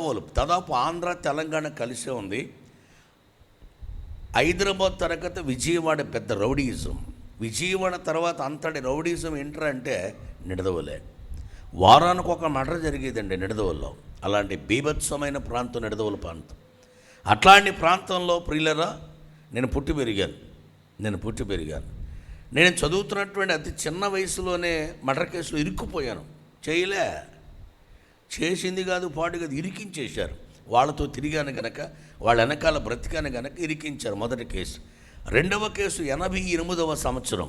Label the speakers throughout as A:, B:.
A: నిడదవోలు దాదాపు ఆంధ్ర తెలంగాణ కలిసే ఉంది. హైదరాబాద్ తరగతి విజయవాడ పెద్ద రౌడీయిజం. విజయవాడ తర్వాత అంతటి రౌడీయిజం ఏంటంటే నిడదవోలే. వారానికి ఒక మర్డర్ జరిగేదండి నిడదవోలులో. అలాంటి బీభత్సమైన ప్రాంతం నిడదవోలు ప్రాంతం. అట్లాంటి ప్రాంతంలో ప్రియులరా నేను పుట్టి పెరిగాను. నేను చదువుతున్నటువంటి అతి చిన్న వయసులోనే మర్డర్ కేసులో ఇరుక్కుపోయాను. చేసింది కాదు, పాటు కాదు, ఇరికించేశారు. వాళ్ళతో తిరిగాను గనక, వాళ్ళ వెనకాల బ్రతికాను గనక ఇరికించారు. మొదటి కేసు. రెండవ కేసు 88వ సంవత్సరం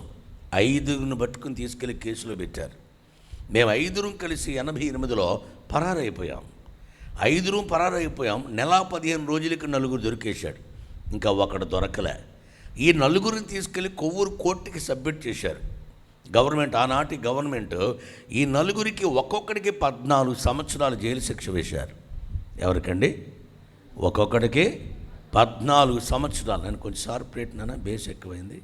A: 5గురిని పట్టుకుని తీసుకెళ్ళి కేసులో పెట్టారు. మేము 5 కలిసి 88లో పరారైపోయాం. 5 పరారైపోయాం. నెల 15 రోజులకి 4 దొరికేశాడు. ఇంకా ఒకడు దొరకలే. ఈ 4 తీసుకెళ్ళి కొవ్వూరు కోర్టుకి సబ్మిట్ చేశారు గవర్నమెంట్. ఆనాటి గవర్నమెంట్ ఈ 4 ఒక్కొక్కడికి 14 సంవత్సరాలు జైలు శిక్ష వేశారు. ఎవరికండి? ఒక్కొక్కడికి 14 సంవత్సరాలు. నేను కొంచెం షార్ప్ రేట్నా, బేస్ ఎక్కువైంది.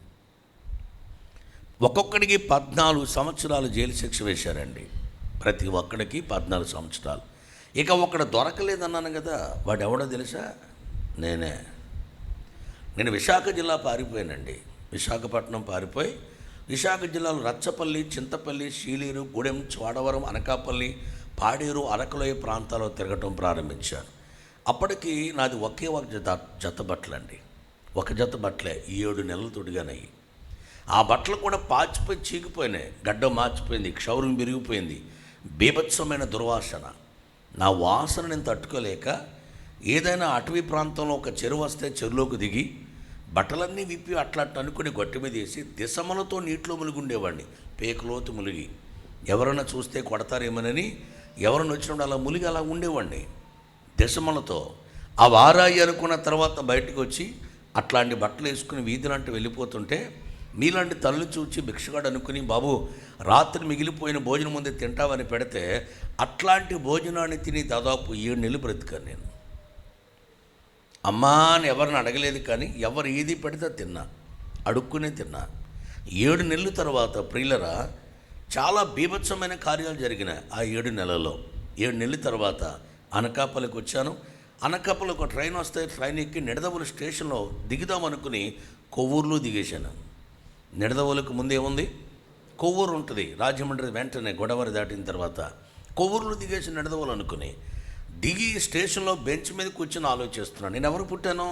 A: ఒక్కొక్కడికి 14 సంవత్సరాలు జైలు శిక్ష వేశారండి. ప్రతి ఒక్కడికి 14 సంవత్సరాలు. ఇక ఒకడు దొరకలేదన్నాను కదా, వాడు ఎవడో తెలుసా? నేను విశాఖ జిల్లా పారిపోయానండి. విశాఖపట్నం పారిపోయి విశాఖ జిల్లాలో రచ్చపల్లి, చింతపల్లి, శీలేరు, గూడెం, చోడవరం, అనకాపల్లి, పాడేరు, అరకులోయ ప్రాంతాల్లో తిరగటం ప్రారంభించాను. అప్పటికి నాది ఒకే ఒక జత బట్టలండి. ఒక జత బట్టలే 7 నెలలు తొడిగానయ్యి. ఆ బట్టలు కూడా పాచిపోయి చీకిపోయినాయి. గడ్డ మార్చిపోయింది, క్షౌరం విరిగిపోయింది. బీభత్సమైన దుర్వాసన. నా వాసన నేను తట్టుకోలేక ఏదైనా అటవీ ప్రాంతంలో ఒక చెరువు వస్తే చెరువులోకి దిగి బట్టలన్నీ విప్పి అట్లా అనుకుని గొట్టె మీద వేసి దిశమలతో నీటిలో మునిగి ఉండేవాడిని. పేకలోతు మునిగి. ఎవరైనా చూస్తే కొడతారేమోనని ఎవరైనా వచ్చినప్పుడు అలా మునిగి అలా ఉండేవాడిని దిశమలతో. ఆ వారాయి అనుకున్న తర్వాత బయటకు వచ్చి అట్లాంటి బట్టలు వేసుకుని వీధిలంటూ వెళ్ళిపోతుంటే మీలాంటి తల్లి చూచి భిక్షగాడు అనుకుని, బాబు రాత్రి మిగిలిపోయిన భోజనం ముందే తింటావని పెడితే అట్లాంటి భోజనాన్ని తిని దాదాపు 7 నెలలు బ్రతికాను నేను. అమ్మా అని ఎవరిని అడగలేదు, కానీ ఎవరు ఏది పెడితే తిన్నా, అడుక్కునే తిన్నా. 7 నెలల తర్వాత ప్రియులరా చాలా బీభత్సమైన కార్యాలు జరిగినాయి ఆ 7 నెలల్లో. 7 నెలల తర్వాత అనకాపల్లికి వచ్చాను. అనకాపల్లికి ఒక ట్రైన్ వస్తే ట్రైన్ ఎక్కి నిడదవోలు స్టేషన్లో దిగుదామనుకుని కొవ్వూరులో దిగేశాను. నిడదవోలుకు ముందేముంది? కొవ్వూరు ఉంటుంది. రాజమండ్రి వెంటనే గోదావరి దాటిన తర్వాత కొవ్వూరులో దిగేసి నిడదవోలు అనుకుని దిగి స్టేషన్లో బెంచ్ మీద కూర్చొని ఆలోచిస్తున్నాను. నేను ఎవరు పుట్టాను?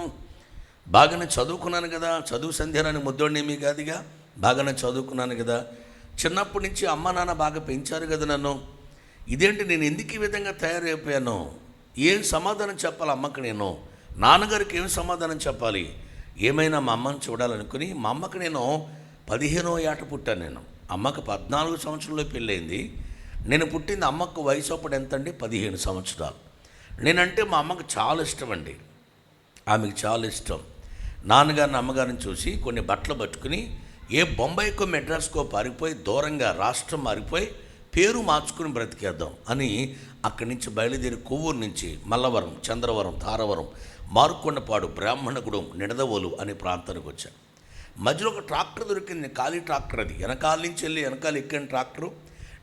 A: బాగానే చదువుకున్నాను కదా, చదువు సంధ్యారాన్ని ముద్దోడినేమీ కాదుగా, బాగానే చదువుకున్నాను కదా, చిన్నప్పటి నుంచి అమ్మ నాన్న బాగా పెంచారు కదా నన్ను. ఇదేంటి నేను ఎందుకు ఈ విధంగా తయారైపోయాను? ఏం సమాధానం చెప్పాలి అమ్మకి? నేను నాన్నగారికి ఏం సమాధానం చెప్పాలి? ఏమైనా మా అమ్మని చూడాలనుకుని మా అమ్మకి నేను 15వ ఏట పుట్టాను. నేను అమ్మకు 14 సంవత్సరంలో పెళ్ళయింది. నేను పుట్టింది అమ్మకు వయసు అప్పుడు ఎంత అండి? 15 సంవత్సరాలు. నేనంటే మా అమ్మకు చాలా ఇష్టం అండి. ఆమెకు చాలా ఇష్టం. నాన్నగారిని అమ్మగారిని చూసి కొన్ని బట్టలు పట్టుకుని ఏ బొంబాయికో మెడ్రాస్కో పారిపోయి దూరంగా రాష్ట్రం మారిపోయి పేరు మార్చుకుని బ్రతికేద్దాం అని అక్కడి నుంచి బయలుదేరి కొవ్వూరు నుంచి మల్లవరం, చంద్రవరం, తారవరం, మారుకొండపాడు, బ్రాహ్మణగూడెం, నిడదవోలు అనే ప్రాంతానికి వచ్చాను. మధ్యలో ఒక ట్రాక్టర్ దొరికింది, ఖాళీ ట్రాక్టర్. అది వెనకాల నుంచి వెళ్ళి వెనకాల ఎక్కిన ట్రాక్టరు.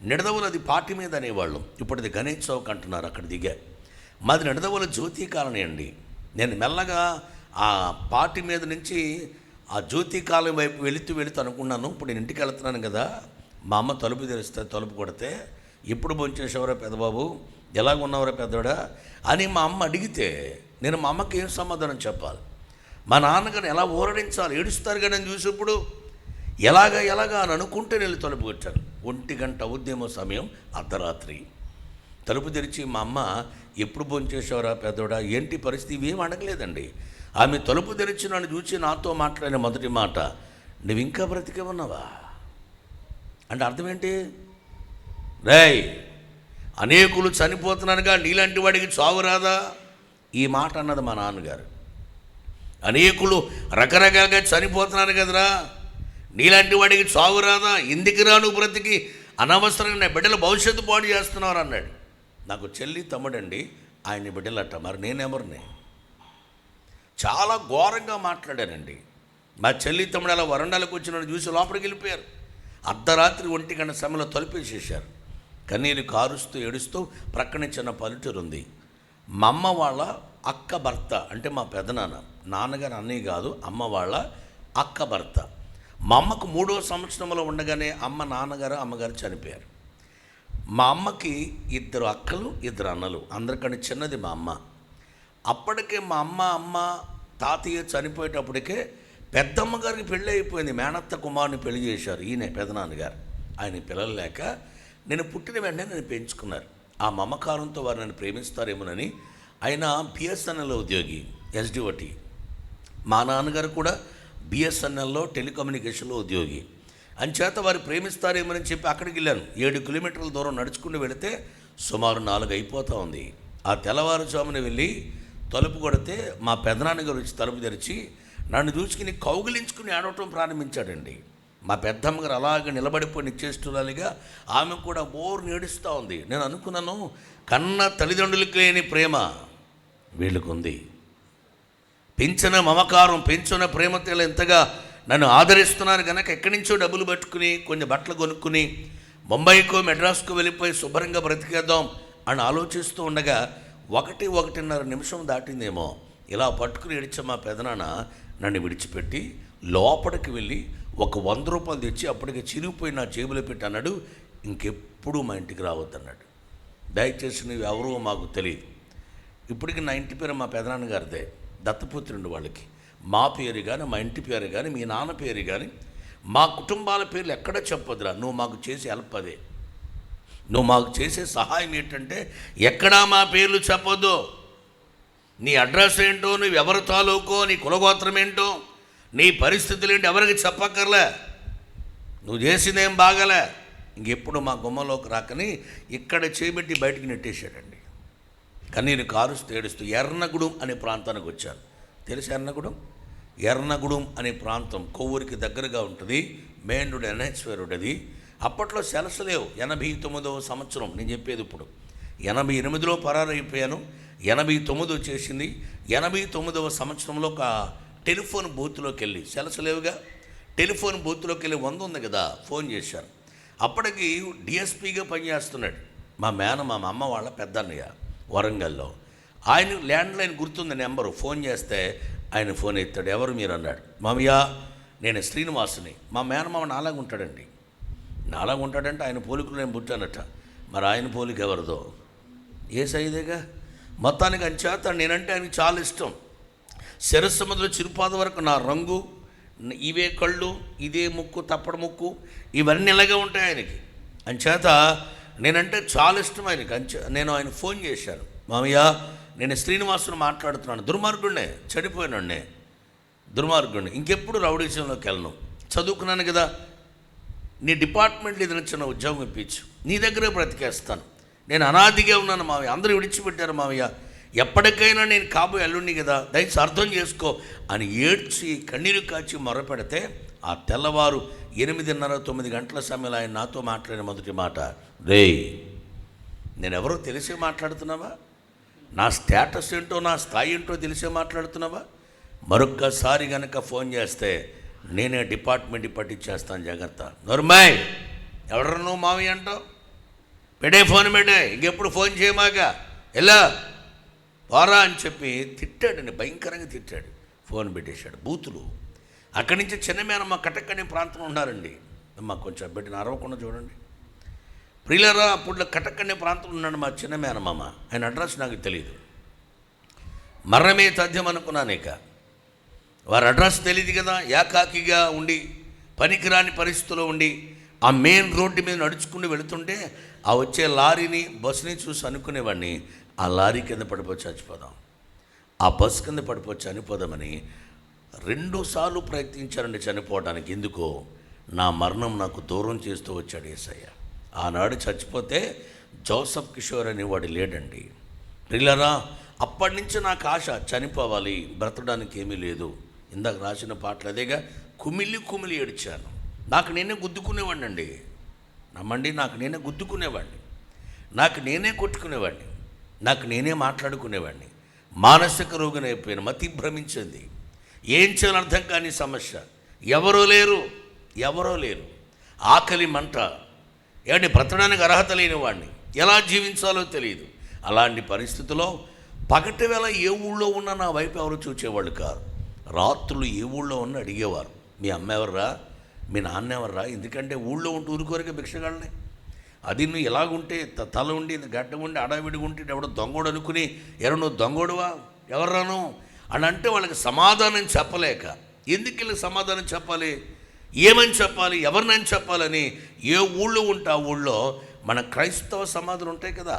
A: నిడదవోలు అది పాటి మీద అనేవాళ్ళు, ఇప్పుడు అది గణేష్ చౌక్ అంటున్నారు. అక్కడ దిగా. మాది నిడదవోలు జ్యోతి కాలనీ అండి. నేను మెల్లగా ఆ పాటి మీద నుంచి ఆ జ్యోతి కాలనీ వైపు వెళుతూ అనుకున్నాను, ఇప్పుడు నేను ఇంటికి వెళ్తున్నాను కదా, మా అమ్మ తలుపు తెరిస్తే తలుపు కొడితే, ఎప్పుడు భోంచేసేవరా పెద్దబాబు, ఎలాగ ఉన్నవరా పెద్దోడా అని మా అమ్మ అడిగితే నేను మా అమ్మకి ఏం సమాధానం చెప్పాలి? మా నాన్నగారిని ఎలా ఊరడించాలి? ఏడుస్తారు కదా నేను చూసినప్పుడు. ఎలాగా అని అనుకుంటే నేను తలుపు కొట్టాను. 1 గంట అవుద్దేమో సమయం, అర్ధరాత్రి. తలుపు తెరిచి మా అమ్మ ఎప్పుడు భోంచేసేవరా పెద్దోడా, ఏంటి పరిస్థితి, ఇవేం అడగలేదండి. ఆమె తలుపు తెరిచి నన్ను చూసి నాతో మాట్లాడిన మొదటి మాట, నువ్వు ఇంకా బ్రతికే ఉన్నావా అంటే అర్థం ఏంటి? రేయ్, అనేకులు చనిపోతున్నానుగా, నీలాంటి వాడికి చావు రాదా? ఈ మాట అన్నది మా నాన్నగారు. అనేకులు రకరకాలుగా చనిపోతున్నారు కదరా, నీలాంటి వాడికి చావు రాదా? ఎందుకురా నువ్వు బ్రతికి అనవసరంగా నా బిడ్డల భవిష్యత్తు పాడు చేస్తున్నారు అన్నాడు. నాకు చెల్లి తమ్ముడండి, ఆయన బిడ్డలట, మరి నేనెవరిని? చాలా ఘోరంగా మాట్లాడానండి. మా చెల్లి తమ్ముడు అలా వరండాలకు వచ్చిన చూసి లోపలికి వెళ్ళిపోయారు. అర్ధరాత్రి 1 గంట సమయంలో తలుపేసేశారు. కన్నీరు కారుస్తూ ఏడుస్తూ ప్రక్కనే చిన్న పల్లెటూరు ఉంది. మా అమ్మ వాళ్ళ అక్క భర్త, అంటే మా పెదనాన్న, నాన్నగారు అన్నయ్య కాదు, అమ్మ వాళ్ళ అక్క భర్త. మా అమ్మకు 3వ సంవత్సరంలో ఉండగానే నాన్నగారు అమ్మగారు చనిపోయారు. మా అమ్మకి 2 అక్కలు 2 అన్నలు, అందరికంటే చిన్నది మా అమ్మ. అప్పటికే మా అమ్మ తాతయ్య చనిపోయేటప్పటికే పెద్దమ్మ గారికి పెళ్ళి అయిపోయింది. మేనత్త కుమారుని పెళ్లి చేశారు. ఈయన పెదనాన్నగారు. ఆయన పిల్లలు లేక నేను పుట్టిన వెంటనే నన్ను పెంచుకున్నారు. ఆ మమకారంతో వారు నన్ను ప్రేమిస్తారేమోనని. ఆయన బిఎస్ఎన్ఎల్ ఉద్యోగి, ఎస్డిఓటి. మా నాన్నగారు కూడా బిఎస్ఎన్ఎల్లో టెలికమ్యూనికేషన్లో ఉద్యోగి. అంచేత వారు ప్రేమిస్తారేమని చెప్పి అక్కడికి వెళ్ళాను. 7 కిలోమీటర్ల దూరం నడుచుకుని వెళితే సుమారు 4 అయిపోతూ ఉంది. ఆ తెల్లవారుజామున వెళ్ళి తలుపు కొడితే మా పెదనాన్నగారు వచ్చి తలుపు తెరిచి నన్ను చూసుకుని కౌగిలించుకుని ఆడవటం ప్రారంభించాడండి. మా పెద్దమ్మగారు అలాగే నిలబడిపోయి నిశ్చేష్టురాలిగా ఆమె కూడా బోర్ని ఏడుస్తూ ఉంది. నేను అనుకున్నాను, కన్న తల్లిదండ్రులకి లేని ప్రేమ వీళ్ళకుంది. పెంచిన మమకారం, పెంచిన ప్రేమతో ఎంతగా నన్ను ఆదరిస్తున్నారు కనుక ఎక్కడి నుంచో డబ్బులు పట్టుకుని కొన్ని బట్టలు కొనుక్కుని ముంబైకో మెడ్రాస్కో వెళ్ళిపోయి శుభ్రంగా బ్రతికేద్దాం అని ఆలోచిస్తూ ఉండగా 1-1.5 నిమిషం దాటిందేమో, ఇలా పట్టుకుని ఏడిచే మా పెదనాన్న నన్ను విడిచిపెట్టి లోపలికి వెళ్ళి ఒక 100 రూపాయలు తెచ్చి అప్పటికి చిరిగిపోయి నా జేబులో పెట్టి అన్నాడు, ఇంకెప్పుడు మా ఇంటికి రావద్దన్నాడు. దయచేసి నువ్వు ఎవరో మాకు తెలియదు. ఇప్పటికి నా ఇంటి పేరు మా పెదనాన్నగారిదే, దత్తపుత్రుడు వాళ్ళకి. మా పేరు కానీ, మా ఇంటి పేరు కానీ, మీ నాన్న పేరు కానీ, మా కుటుంబాల పేర్లు ఎక్కడ చెప్పొద్దురా. నువ్వు మాకు చేసే హెల్ప్ అదే. నువ్వు మాకు చేసే సహాయం ఏంటంటే ఎక్కడా మా పేర్లు చెప్పొద్దు. నీ అడ్రస్ ఏంటో, నువ్వు ఎవరి తాలూకో, నీ కులగోత్రం ఏంటో, నీ పరిస్థితులు ఏంటి ఎవరికి చెప్పక్కర్లే. నువ్వు చేసిందేం బాగలే. ఇంకెప్పుడు మా గుమ్మలోకి రాకని ఇక్కడ చేపెట్టి బయటికి నెట్టేశాడండి. కన్నీరు కారుస్తూ ఏడుస్తూ ఎర్నగూడెం అనే ప్రాంతానికి వచ్చాను. తెలుసు ఎర్నగూడెం? ఎర్నగూడెం అనే ప్రాంతం కొవ్వూరికి దగ్గరగా ఉంటుంది. మెయిన్ రోడ్ NH రోడ్ అది. అప్పట్లో సెలస్ లేవు. 89వ సంవత్సరం నేను చెప్పేది. ఇప్పుడు 88లో పరారైపోయాను. 89 వచ్చేసింది. 89వ సంవత్సరంలో ఒక టెలిఫోన్ బూత్లోకి వెళ్ళి, సెలస్ లేవుగా, టెలిఫోన్ బూత్లోకి వెళ్ళి 100 ఉంది కదా, ఫోన్ చేశాను. అప్పటికి డిఎస్పీగా పనిచేస్తున్నాడు మా అమ్మ వాళ్ళ పెద్దన్నయ్య వరంగల్లో. ఆయన ల్యాండ్లైన్ గుర్తుంది నెంబరు. ఫోన్ చేస్తే ఆయన ఫోన్ ఎత్తాడు. ఎవరు మీరు అన్నాడు. మామయ్య నేను శ్రీనివాసుని. మా మేనమామ నాలాగా ఉంటాడండి. నాలాగా ఉంటాడంటే ఆయన పోలికలు నేను పుట్టానట. మరి ఆయన పోలిక ఎవరిదో? ఏసైదేగా. మొత్తానికి అంచేత నేనంటే ఆయనకి చాలా ఇష్టం. శిరస్సు మొదలు చిరుపాద వరకు నా రంగు, ఇవే కళ్ళు, ఇదే ముక్కు, తప్పడ ముక్కు, ఇవన్నీ ఇలాగే ఉంటాయి ఆయనకి. అంచేత నేనంటే చాలా ఇష్టం ఆయనకి. నేను ఆయన ఫోన్ చేశాను. మామయ్య నేను శ్రీనివాసుని మాట్లాడుతున్నాను. దుర్మార్గుడినే, చెడిపోయినాడే, దుర్మార్గుడిని. ఇంకెప్పుడు రౌడీజంలోకి వెళ్ళను. చదువుకున్నాను కదా. నీ డిపార్ట్మెంట్లో ఏదైనా చిన్న ఉద్యోగం ఇప్పించు, నీ దగ్గరే బ్రతికేస్తాను. నేను అనాదిగా ఉన్నాను మావయ్య, అందరూ విడిచిపెట్టారు మావయ్య, ఎప్పటికైనా నేను కాబోయే అల్లుడిని కదా, దయచేసి అర్థం చేసుకో అని ఏడ్చి కన్నీరు కాచి మొరపెడితే ఆ తెల్లవారు 8:30-9 గంటల సమయంలో ఆయన నాతో మాట్లాడిన మొదటి మాట, రేయ్ నేనెవరో తెలిసే మాట్లాడుతున్నావా? నా స్టేటస్ ఏంటో, నా స్థాయి ఏంటో తెలిసే మాట్లాడుతున్నావా? మరొక్కసారి కనుక ఫోన్ చేస్తే నేనే డిపార్ట్మెంట్ పట్టించేస్తాను, జాగ్రత్త. నోర్మాయ్, ఎవడరా నువ్వు మావయ్య అంటావు? పెడే ఫోన్ పెడే, ఇంకెప్పుడు ఫోన్ చేయమాక, ఎలా పోరా అని చెప్పి తిట్టాడండి, భయంకరంగా తిట్టాడు. ఫోన్ పెట్టేశాడు. బూతులు. అక్కడి నుంచి చిన్న మేనమ్మ కటక్కని ప్రాంతంలో ఉన్నారండి. అమ్మ కొంచెం పెట్టిన అరవకుండా చూడండి ప్రియులరా. అప్పుడు కటక్కని ప్రాంతంలో ఉన్నాడు మా చిన్న మేనమ్మ. ఆయన అడ్రస్ నాకు తెలియదు. మరణమే తథ్యం అనుకున్నాను. ఇక వారి అడ్రస్ తెలియదు కదా. ఏకాకిగా ఉండి పనికిరాని పరిస్థితిలో ఉండి ఆ మెయిన్ రోడ్డు మీద నడుచుకుని వెళుతుంటే ఆ వచ్చే లారీని, బస్సుని చూసి అనుకునేవాడిని, ఆ లారీ కింద పడిపోయి చచ్చిపోదాం, ఆ బస్సు కింద పడిపోయి చనిపోదామని 2 సార్లు ప్రయత్నించారండి చనిపోవడానికి. ఎందుకో నా మరణం నాకు దూరం చేస్తూ వచ్చాడు యేసయ్య. ఆనాడు చచ్చిపోతే జోసఫ్ కిషోర్ అనేవాడు లేడండి. ప్రియులారా, అప్పటి నుంచి నాకు ఆశ, చనిపోవాలి, బ్రతకడానికి ఏమీ లేదు. ఇందాక రాసిన పాటలు అదేగా, కుమిలి కుమిలి ఏడ్చాను. నాకు నేనే గుద్దుకునేవాడిని అండి, నమ్మండి. నాకు నేనే గుద్దుకునేవాడిని, నాకు నేనే కొట్టుకునేవాడిని, నాకు నేనే మాట్లాడుకునేవాడిని. మానసిక రోగిని అయిపోయాను, మతి భ్రమించింది, ఏం చేయాలని అర్థం కాని సమస్య. ఎవరో లేరు, ఆకలి మంట, ఏమంటే బ్రతకడానికి అర్హత లేని వాడిని, ఎలా జీవించాలో తెలియదు. అలాంటి పరిస్థితిలో పగటి వేళ ఏ ఊళ్ళో ఉన్నా నా వైపు ఎవరు చూచేవాళ్ళు కాదు. రాత్రులు ఏ ఊళ్ళో ఉన్నా అడిగేవారు, మీ అమ్మ ఎవర్రా, మీ నాన్న ఎవర్రా? ఎందుకంటే ఊళ్ళో ఉంటూ ఊరుకోరిక భిక్షగాళ్ళని. అది నువ్వు ఇలాగుంటే తల ఉండి గడ్డ ఉండి అడావిడిగా ఉంటే ఎవడో దొంగోడు అనుకుని, ఎవరు నువ్వు దొంగోడువా, ఎవర్రాను అని అంటే వాళ్ళకి సమాధానం చెప్పలేక, ఎందుకు వీళ్ళకి సమాధానం చెప్పాలి, ఏమని చెప్పాలి, ఎవరినని చెప్పాలని ఏ ఊళ్ళో ఉంటే ఆ ఊళ్ళో మన క్రైస్తవ సమాధులు ఉంటాయి కదా,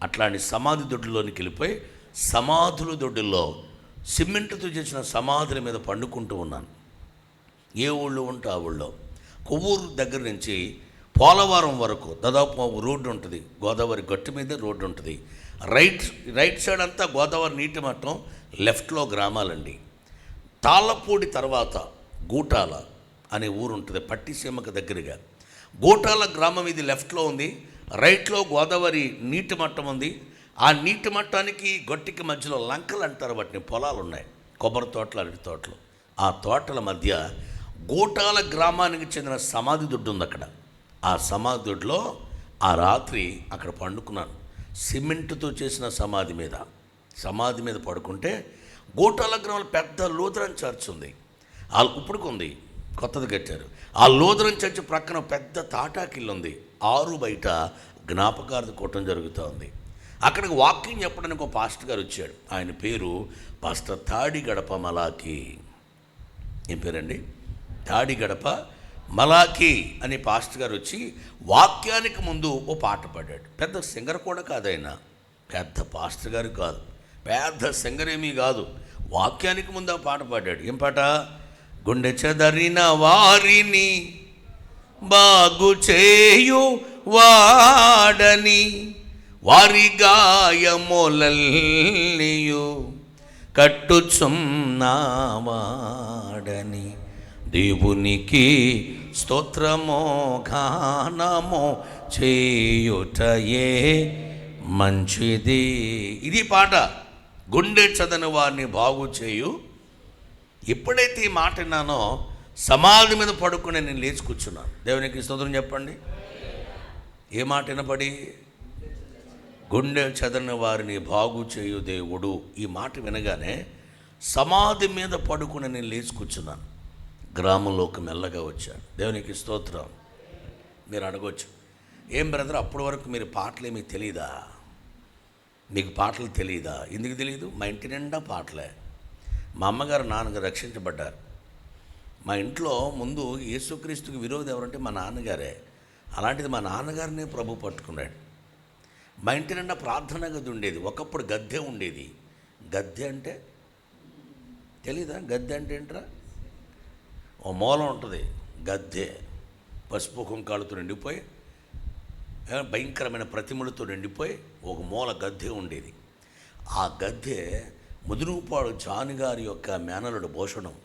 A: అట్లాంటి సమాధి దొడ్డులోనికి వెళ్ళిపోయి సమాధుల దొడ్డుల్లో సిమెంట్తో చేసిన సమాధుల మీద పండుకుంటూ ఉన్నాను. ఏ ఊళ్ళో ఉంటే ఆ ఊళ్ళో. కొవ్వూరు దగ్గర నుంచి పోలవరం వరకు దాదాపు రోడ్డు ఉంటుంది, గోదావరి గట్టు మీద రోడ్డు ఉంటుంది. రైట్ సైడ్ అంతా గోదావరి నీటి మట్టం, లెఫ్ట్లో గ్రామాలండి. తాళ్ళపూడి తర్వాత గూటాల అనే ఊరు ఉంటుంది, పట్టిసీమకు దగ్గరగా. గూటాల గ్రామం ఇది లెఫ్ట్లో ఉంది, రైట్లో గోదావరి నీటి మట్టం ఉంది. ఆ నీటి మట్టానికి గొట్టికి మధ్యలో లంకలు అంటారు, వాటిని పొలాలు ఉన్నాయి, కొబ్బరి తోటలు, అరటి తోటలు. ఆ తోటల మధ్య గూటాల గ్రామానికి చెందిన సమాధి దొడ్డు ఉంది. అక్కడ ఆ సమాధి దొడ్లో ఆ రాత్రి అక్కడ పండుకున్నాను. సిమెంటుతో చేసిన సమాధి మీద పడుకుంటే, గూటాల గ్రామంలో పెద్ద లూథరన్ చర్చ్ ఉంది, ఇప్పుడుకుంది, కొత్తది కట్టారు. ఆ లూథరన్ చర్చ్ ప్రక్కన పెద్ద తాటాకిల్లు ఉంది, 6 బయట జ్ఞాపకార్థ కూటం జరుగుతూ ఉంది. అక్కడికి వాకింగ్ చెప్పడానికి ఒక పాస్టర్ గారు వచ్చాడు. ఆయన పేరు పాస్టర్ తాడిగడప మలాకి. ఏం పేరండి? తాడిగడప మలాకి అనే పాస్టర్ గారు వచ్చి వాక్యానికి ముందు ఓ పాట పాడాడు. పెద్ద సింగర్ కూడా కాదైనా, పెద్ద పాస్టర్ గారు కాదు, పెద్ద సింగర్ ఏమీ కాదు. వాక్యానికి ముందు ఆ పాట పాడాడు. ఏం పాట? గుండె చెదరిన వారిని బాగు చేయు వాడని, వారి గాయములల్నియు కట్టుచున్నావాడని, దేవునికి స్తోత్రమో గానమో చేయుటయే మంచిది. ఇది పాట. గుండె చదని వారిని బాగు చేయు. ఎప్పుడైతే ఈ మాట విన్నానో సమాధి మీద పడుకుని నేను లేచి కూర్చున్నాను. దేవునికి స్తోత్రం చెప్పండి. ఏ మాట వినపడి? గుండె చదరని వారిని బాగు చేయు దేవుడు. ఈ మాట వినగానే సమాధి మీద పడుకుని నేను లేచి కూర్చున్నాను. గ్రామంలోకి మెల్లగా వచ్చాను. దేవునికి స్తోత్రం. మీరు అడగవచ్చు, ఏం బ్రదర్ అప్పటి వరకు మీరు పాటలేమీ తెలీదా, మీకు పాటలు తెలియదా? ఎందుకు తెలియదు? మా ఇంటి నిండా పాటలే. మా అమ్మగారు నాన్నగారు రక్షించబడ్డారు. మా ఇంట్లో ముందు యేసుక్రీస్తుకి విరోధి ఎవరంటే మా నాన్నగారే. అలాంటిది మా నాన్నగారినే ప్రభు పట్టుకున్నాడు. మా ఇంటి నిండా ప్రార్థన గది ఉండేది. ఒకప్పుడు గద్దె ఉండేది. గద్దె అంటే తెలీదా? గద్దె అంటే ఏంట్రా? ఓ మూలం ఉంటుంది గద్దె, పసుపు కుంకాలతో నిండిపోయి భయంకరమైన ప్రతిమలతో నిండిపోయి ఒక మూల గద్దె ఉండేది. ఆ గద్దె ముదురుపాడు జానిగారి యొక్క మేనలుడు భూషణం,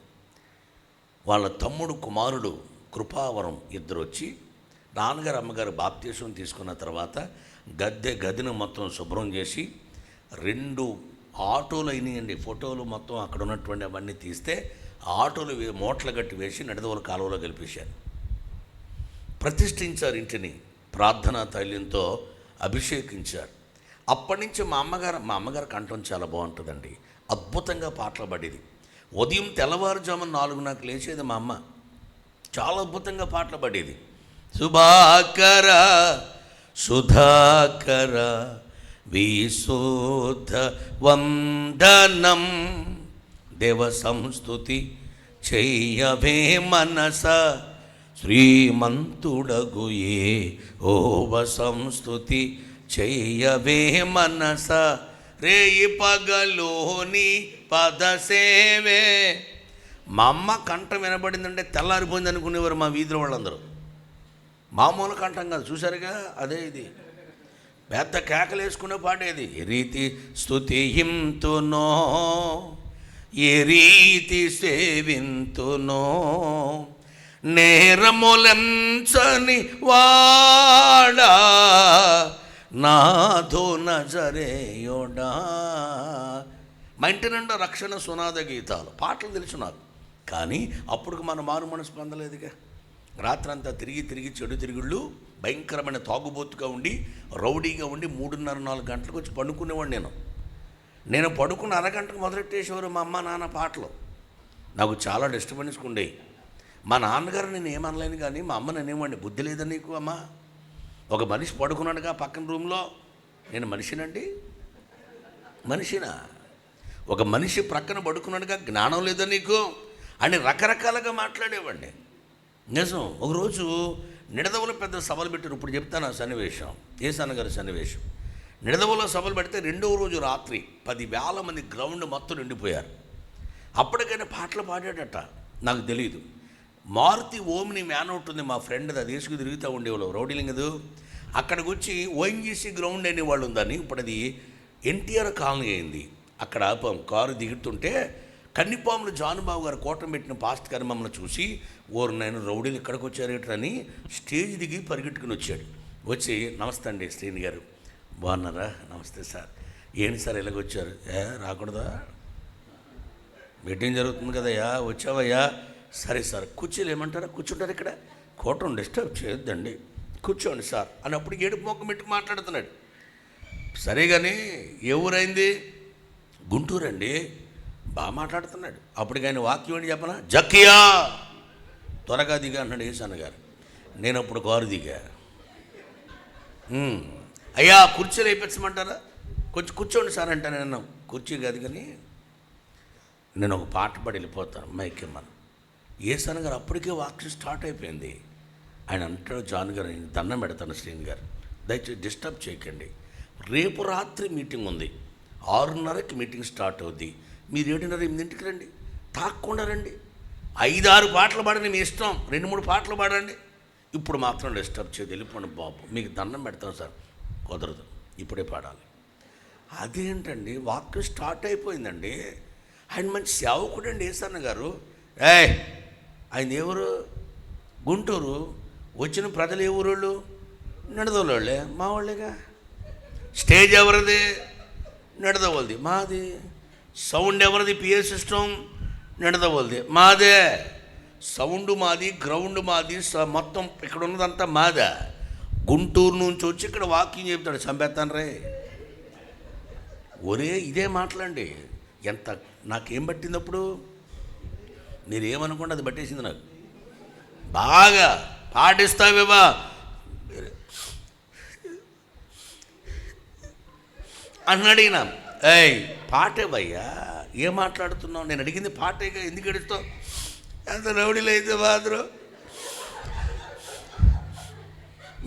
A: వాళ్ళ తమ్ముడు కుమారుడు కృపావరం ఇద్దరు వచ్చి నాన్నగారు అమ్మగారు బాప్తీసం తీసుకున్న తర్వాత గదిని మొత్తం శుభ్రం చేసి 2 ఆటోలు అయినాయండి. ఫోటోలు మొత్తం అక్కడ ఉన్నటువంటి అవన్నీ తీస్తే ఆటోలు మూటలు కట్టి వేసి నడిదవల కాలువలో గెలిపేశారు. ప్రతిష్ఠించారు ఇంటిని, ప్రార్థనా తైలంతో అభిషేకించారు. అప్పటి నుంచి మా అమ్మగారు కంఠం చాలా బాగుంటుందండి. అద్భుతంగా పాటలు పాడేది. ఉదయం తెల్లవారుజామున 4 నాకు లేచేది మా అమ్మ. చాలా అద్భుతంగా పాటలు పాడేది. శుభాకర సుధాకర విశుద్ధ వందనం, దేవ సంస్తుతి చెయ్యవే మనస, శ్రీమంతుడగు యెహోవ సంస్తుతి చెయ్యవే మనస, రేయి పగలోని పదసేవే. మా అమ్మ కంఠం వినబడిందంటే తెల్లారిపోయింది అనుకునేవారు మా వీధిలో వాళ్ళందరూ. మామూలు కంఠం కాదు, చూసారుగా, అదే ఇది. పెద్ద కేకలు వేసుకునే పాడేది. ఏ రీతి స్తుతింతునో, ఏ రీతి సేవింతునో, నేరములంచని వాడా నాథో నజరేయోడా. మా ఇంటి నిండా రక్షణ సునాద గీతాలు, పాటలు తెలుసు నాకు. కానీ అప్పుడు మన మారు మనసు పొందలేదుగా. రాత్రంతా తిరిగి చెడు తిరుగుళ్ళు, భయంకరమైన తాగుబోతుగా ఉండి రౌడీగా ఉండి 3:30-4 గంటలకు వచ్చి పండుకునేవాడు నేను. నేను పడుకున్న అరగంటకు మొదలెట్టేసేవారు మా అమ్మ నాన్న పాటలు. నాకు చాలా డిస్టర్బెన్స్గా ఉండేవి. మా నాన్నగారు నేను ఏమనలేను, కానీ మా అమ్మ నేనేమండి, బుద్ధి లేదా నీకు అమ్మ? ఒక మనిషి పడుకున్నాడుగా పక్కన రూమ్లో, నేను మనిషినండి? మనిషినా? ఒక మనిషి ప్రక్కన పడుకున్నాడుగా, జ్ఞానం లేదా నీకు అని రకరకాలుగా మాట్లాడేవాడిని. నిజం. ఒకరోజు నిడదవలో పెద్ద సభలు పెట్టారు. ఇప్పుడు చెప్తాను ఆ సన్నివేశం, ఏసన్న గారి సన్నివేశం. నిడదవలో సభలు పెడితే రెండవ రోజు రాత్రి 10,000 మంది గ్రౌండ్ మొత్తం నిండిపోయారు. అప్పటికైనా పాటలు పాడాడట, నాకు తెలియదు. మారుతి ఓమ్ని వ్యాన్ ఉంటుంది మా ఫ్రెండ్, అది వేసుకు తిరుగుతూ ఉండేవాళ్ళు రౌడీలింగదు. అక్కడికి వచ్చి ఓఎన్జీసీ గ్రౌండ్ అనేవాళ్ళు ఉందని, ఇప్పుడు అది ఎన్టీఆర్ కాలనీ అయింది. అక్కడ కారు దిగుతుంటే కన్నిపాములు జానుబాబు గారు కోటం పెట్టిన పాస్ట్ గారు మమ్మల్ని చూసి, ఓరు నేను రౌడీలు ఇక్కడికి వచ్చారేటని స్టేజ్ దిగి పరిగెట్టుకుని వచ్చాడు. వచ్చి, నమస్తే అండి శ్రీని గారు, బాగున్నారా? నమస్తే సార్. ఏంటి సార్ ఇలాగొచ్చారు? రాకూడదా? మీటింగ్ జరుగుతుంది కదయ్యా, వచ్చావయ్యా? సరే సార్, కుర్చీలు ఏమంటారా? కూర్చుంటారు ఇక్కడ, కోటం డిస్టర్బ్ చేయొద్దండి, కూర్చోండి సార్ అన్నప్పుడు ఏడుపు మొక్క పెట్టుకు మాట్లాడుతున్నాడు. సరే కానీ ఏ ఊరైంది? గుంటూరు అండి. బాగా మాట్లాడుతున్నాడు. అప్పటికి ఆయన వాక్యం ఏంటి చెప్పనా? జక్కియా త్వరగా దిగా అన్నాడు ఏసన్న గారు. నేను అప్పుడు కారు దిగా. అయ్యా కుర్చీలు వేయించమంటారా? కొంచెం కూర్చోండి సార్ అంటే, నేను కుర్చీ కాదు కానీ నేను ఒక పాట పడి వెళ్ళిపోతాను మైకేమని. ఏసన్న గారు అప్పటికే వాక్యం స్టార్ట్ అయిపోయింది. ఆయన అంటాడు, జాన్ గారు నేను దండం పెడతాను శ్రీని గారు, దయచేసి డిస్టర్బ్ చేయకండి, రేపు రాత్రి మీటింగ్ ఉంది, 6:30కి మీటింగ్ స్టార్ట్ అవుద్ది, మీరు 7:30-8కి రండి, తాక్కుండా రండి, 5-6 పాటలు పాడండి, మీ ఇష్టం, 2-3 పాటలు పాడండి, ఇప్పుడు మాత్రం డిస్టర్బ్ చేయదు, వెళ్ళిపోండి బాబు, మీకు దండం పెడతాను సార్. కుదరదు, ఇప్పుడే పాడాలి. అదేంటండి, వాక్యం స్టార్ట్ అయిపోయిందండి. ఆయన మంచి సేవకుడు అండి ఏసన్న గారు. ఆయన ఎవరు? గుంటూరు. వచ్చిన ప్రజలు ఏ ఊరోళ్ళు? నిడదవోళ్ళే, మా వాళ్ళేగా. స్టేజ్ ఎవరిది? నిడదవోళ్ళది. మాది. సౌండ్ ఎవరిది? పిఏ సిస్టమ్ నిడదవోళ్ళది. మాదే. సౌండ్ మాది, గ్రౌండ్ మాది, మొత్తం ఇక్కడ ఉన్నదంతా మాదే. గుంటూరు నుంచి వచ్చి ఇక్కడ వాకింగ్ చెప్తాడు, చంపేస్తాను రే. ఒరే ఇదే మాట్లాడండి. ఎంత నాకేం పట్టింది అప్పుడు? మీరేమనుకోండి, అది పట్టేసింది నాకు. బాగా పాటిస్తావేవా అని అడిగినా, పాటేవయ్యా, ఏం మాట్లాడుతున్నావు? నేను అడిగింది పాటేగా, ఎందుకు ఎడుస్తావు? ఎంత రౌడీలు అయితే మాత్రం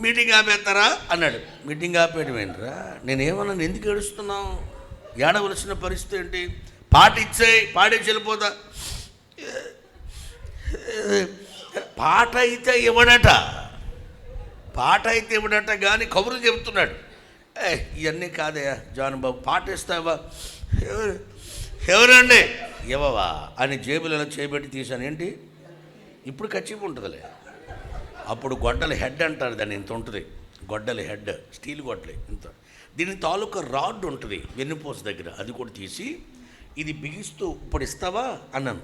A: మీటింగ్ ఆపేస్తారా అన్నాడు. మీటింగ్ ఆపేయడం ఏంట్రా? నేనేమన్నాను, ఎందుకు ఏడుస్తున్నావు? ఏడవలసిన పరిస్థితి ఏంటి? పాట ఇచ్చేయి, పాడేసి వెళ్ళిపోతా. పాట అయితే ఇవ్వడట, పాట అయితే ఇవ్వడట, కానీ కబుర్లు చెబుతున్నాడు. ఇవన్నీ కాదయా జాన్ బాబు, పాట ఇస్తావా? ఎవరండి? ఇవ్వవా అని జేబులు ఎలా చేయబెట్టి తీశాను. ఏంటి ఇప్పుడు కచ్చిపు ఉంటుందిలే, అప్పుడు గొడ్డలి హెడ్ అంటారు దాన్ని, ఇంత ఉంటుంది గొడ్డలి హెడ్, స్టీల్ గొడ్డలి ఇంత. దీని తాలూకా రాడ్ ఉంటుంది వెన్నుపూస దగ్గర, అది కూడా తీసి ఇది బిగిస్తూ ఇప్పుడు ఇస్తావా అన్నాను.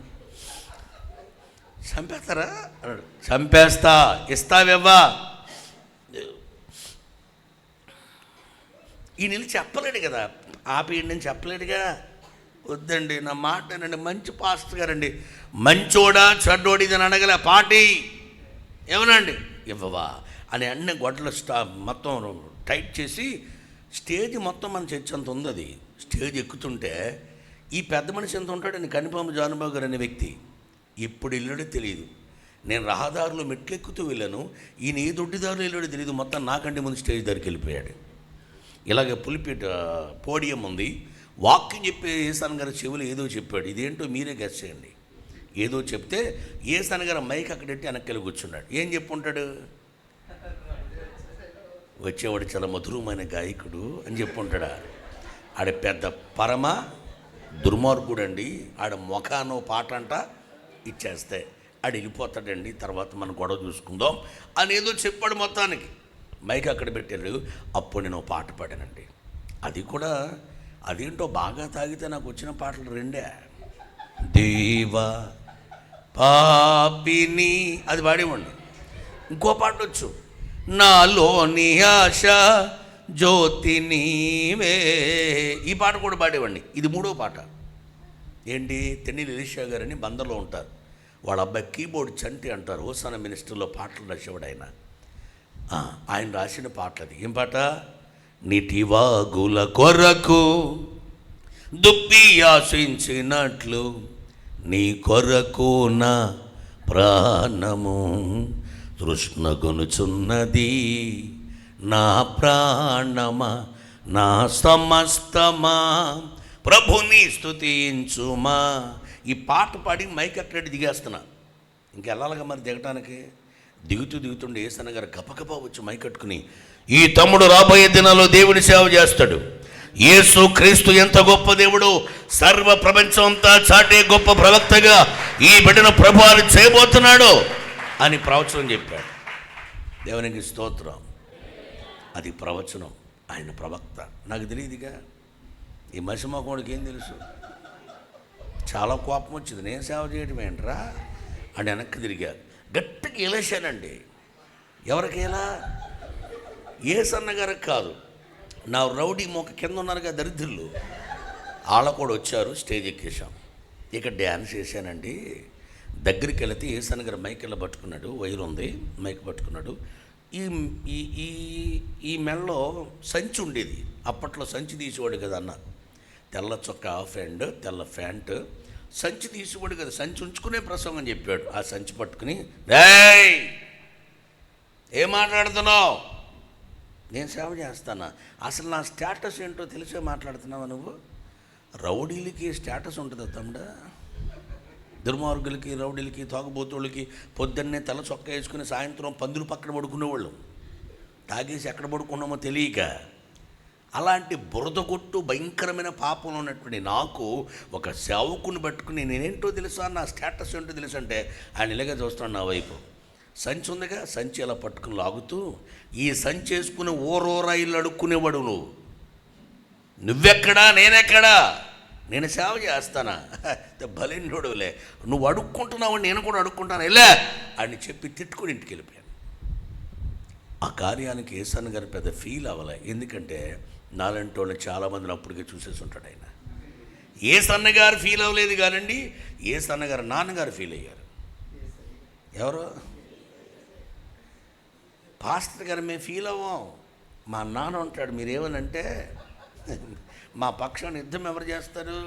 A: చంపేస్తారా అన్నాడు. చంపేస్తా, ఇస్తావేవ్వా? ఈ నీళ్ళు చెప్పలేడు కదా, ఆపేయండి అని చెప్పలేడుగా. వద్దండి నా మాట అండి, మంచి పాస్టర్ గారండి, మంచోడా చెడ్డోడిది అని అడగలే, పాటి ఏమనండి ఇవ్వవా అని అన్ని గొడ్డలు మొత్తం టైట్ చేసి, స్టేజ్ మొత్తం మన చర్చ అంత ఉంది. అది స్టేజ్ ఎక్కుతుంటే ఈ పెద్ద మనిషి ఎంత ఉంటాడని, కనిపాము జానుబాబు గారు అనే వ్యక్తి ఎప్పుడు వెళ్ళాడో తెలియదు. నేను రహదారులు మెట్లు ఎక్కుతూ వెళ్ళాను, ఈయన ఏ దొడ్డిదారులు వెళ్ళాడో తెలియదు, మొత్తం నాకంటే ముందు స్టేజ్ దగ్గరికి వెళ్ళిపోయాడు. ఇలాగ పులిపేట పోడియం ఉంది, వాక్యం చెప్పే ఏసన్న గారి చెవులు ఏదో చెప్పాడు. ఇదేంటో మీరే గెస్ చేయండి. ఏదో చెప్తే ఏసన్న గారు మైక్ అక్కడెట్టి వెనక్కి కూర్చున్నాడు. ఏం చెప్పుంటాడు? వచ్చేవాడు చాలా మధురమైన గాయకుడు అని చెప్పుంటాడా? ఆడ పెద్ద పరమ దుర్మార్గుడు అండి, ఆడ మొఖానో పాట అంట ఇచ్చేస్తే ఆడు వెళ్ళిపోతాడండి, తర్వాత మనం గొడవ చూసుకుందాం అని ఏదో చెప్పాడు. మొత్తానికి మైక్ అక్కడ పెట్టాడు. అప్పుడు నేను పాట పాడానండి. అది కూడా అదేంటో బాగా తాగితే నాకు వచ్చిన పాటలు 2. దేవా పాపిని అది పాడేవండి. ఇంకో పాట వచ్చు, నాలోని ఆశ జ్యోతి నీవే. ఈ పాట కూడా పాడేవాడిని. ఇది మూడో పాట. ఏంటి, తెన్నిలి ఎలీషా గారని బందర్లో ఉంటారు. వాళ్ళ అబ్బాయి కీబోర్డ్ చంటి అంటారు. హోసానా మినిస్టర్లో పాటలు రాసేవాడు ఆయన. ఆయన రాసిన పాటలు అది. ఏం పాట? నీటివాగుల కొరకు దుప్పి ఆశించినట్లు నీ కొరకు నా ప్రాణము తృష్ణగొనుచున్నది, నా ప్రాణమా నా సమస్తమా ప్రభుని స్తుతించుమా. ఈ పాట పాడి మైక్ అక్కడి దిగేస్తున్నా. ఇంకెళ్ళాలిగా మరి దిగటానికి. దిగుతుండే యేసన్న గారు గబగబా వచ్చి మైక్ కట్టుకుని, ఈ తమ్ముడు రాబోయే దినాల్లో దేవుని సేవ చేస్తాడు, యేసు క్రీస్తు ఎంత గొప్ప దేవుడు, సర్వ ప్రపంచం అంతా చాటే గొప్ప ప్రవక్తగా ఈ బిడ్డను ప్రభువారు చేయబోతున్నాడు అని ప్రవచనం చెప్పాడు. దేవునికి స్తోత్రం. అది ప్రవచనం, ఆయన ప్రవక్త. నాకు తెలియదుగా, ఈ మసిమోకోడికి ఏం తెలుసు? చాలా కోపం వచ్చింది. నేను సేవ చేయడం ఏంట్రా అని వెనక్కి తిరిగారు. గట్టిగా ఏలేశానండి. ఎవరికి ఎలా? యేసన్న గారికి కాదు, నా రౌడీ మొక్క కింద ఉన్నారుగా దరిద్రులు, వాళ్ళ కూడా వచ్చారు. స్టేజ్ ఎక్కేసాం. ఇక డ్యాన్స్ చేశానండి. దగ్గరికి వెళితే యేసన్న గారు మైక్ ఇలా పట్టుకున్నాడు, వైర్ ఉంది, మైక్ పట్టుకున్నాడు. ఈ ఈ ఈ మెడలో సంచి ఉండేది. అప్పట్లో సంచి తీసేవాడు కదా అన్న. తెల్ల చొక్క హాఫ్ హ్యాండ్, తెల్ల ప్యాంట్, సంచి తీసేవాడు కదా. సంచి ఉంచుకునే ప్రసంగం చెప్పాడు. ఆ సంచి పట్టుకుని, రేయ్ ఏం మాట్లాడుతున్నావు? నేను సేవ చేస్తానా? అసలు నా స్టేటస్ ఏంటో తెలిసే మాట్లాడుతున్నావా నువ్వు? రౌడీలకి స్టేటస్ ఉంటుందా తమ్ముడా? దుర్మార్గులకి, రౌడీలకి, తాగుబోతులకి పొద్దున్నే తెల్ల చొక్కా వేసుకుని సాయంత్రం పందులు పక్కన పడుకునేవాళ్ళు. తాగేసి ఎక్కడ పడుకున్నామో తెలియక. అలాంటి బురద కొట్టు భయంకరమైన పాపంలో ఉన్నటువంటి నాకు ఒక సేవకుని పట్టుకుని నేనేంటో తెలుసా, నా స్టేటస్ ఏంటో తెలుసు అంటే ఆయన ఇలాగే చూస్తాడు నా వైపు. సంచి ఉందిగా, సంచి అలా పట్టుకుని లాగుతూ, ఈ సంచి వేసుకుని ఓరోరాయిలు అడుక్కునేవాడు నువ్వెక్కడా నేనెక్కడా, నేను సేవ చేస్తానా? బలిండోడులే, నువ్వు అడుక్కుంటున్నావు, నేను కూడా అడుక్కుంటాను ఎలా అని చెప్పి తిట్టుకుని ఇంటికి వెళ్ళిపోయాను. ఆ కార్యానికి యేసన్న గారు పెద్ద ఫీల్ అవ్వలే. ఎందుకంటే నాలంటి వాళ్ళని చాలామందిని అప్పటికే చూసేసి ఉంటాడు ఆయన. యేసన్న గారు ఫీల్ అవ్వలేదు కానండి, యేసన్న గారు నాన్నగారు ఫీల్ అయ్యారు. ఎవరు? పాస్టర్ గారు మేము ఫీల్ అవ్వం. మా నాన్న ఉంటాడు, మీరేమనంటే మా పక్షాన్ని యుద్ధం ఎవరు చేస్తారు?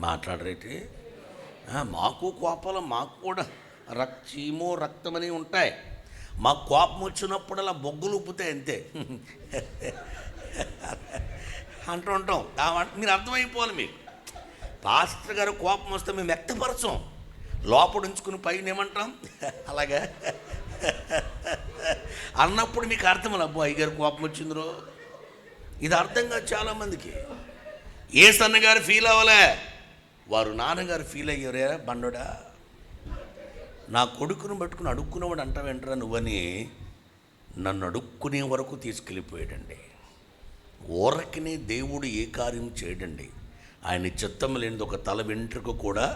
A: మాట్లాడరేటి? మాకు కోపాలు, మాకు కూడా చీమో రక్తమని ఉంటాయి. మాకు కోపం వచ్చినప్పుడు అలా బొగ్గులు ఉప్పుతాయి అంతే అంటూ ఉంటాం. మీరు అర్థమైపోవాలి మీకు. పాస్టర్ గారు కోపం వస్తే మేము వ్యక్తపరచం, లోపల ఉంచుకుని పైన ఏమంటాం అలాగా అన్నప్పుడు మీకు అర్థం అబ్బో అయ్యగారు కోపం వచ్చిందిరో. ఇది అర్థం కాదు చాలామందికి. యేసన్న గారు ఫీల్ అవ్వలే, వారు నాన్నగారు ఫీల్ అయ్యారే. బండోడా, నా కొడుకును పట్టుకుని అడుక్కునేవాడు అంటావేంటరా నువ్వని నన్ను అడుక్కునే వరకు తీసుకెళ్ళిపోయాడండి. ఊరకినే దేవుడు ఏ కార్యం చేయడండి. ఆయన చిత్తం లేనిది ఒక తల వెంట్రుక కూడా.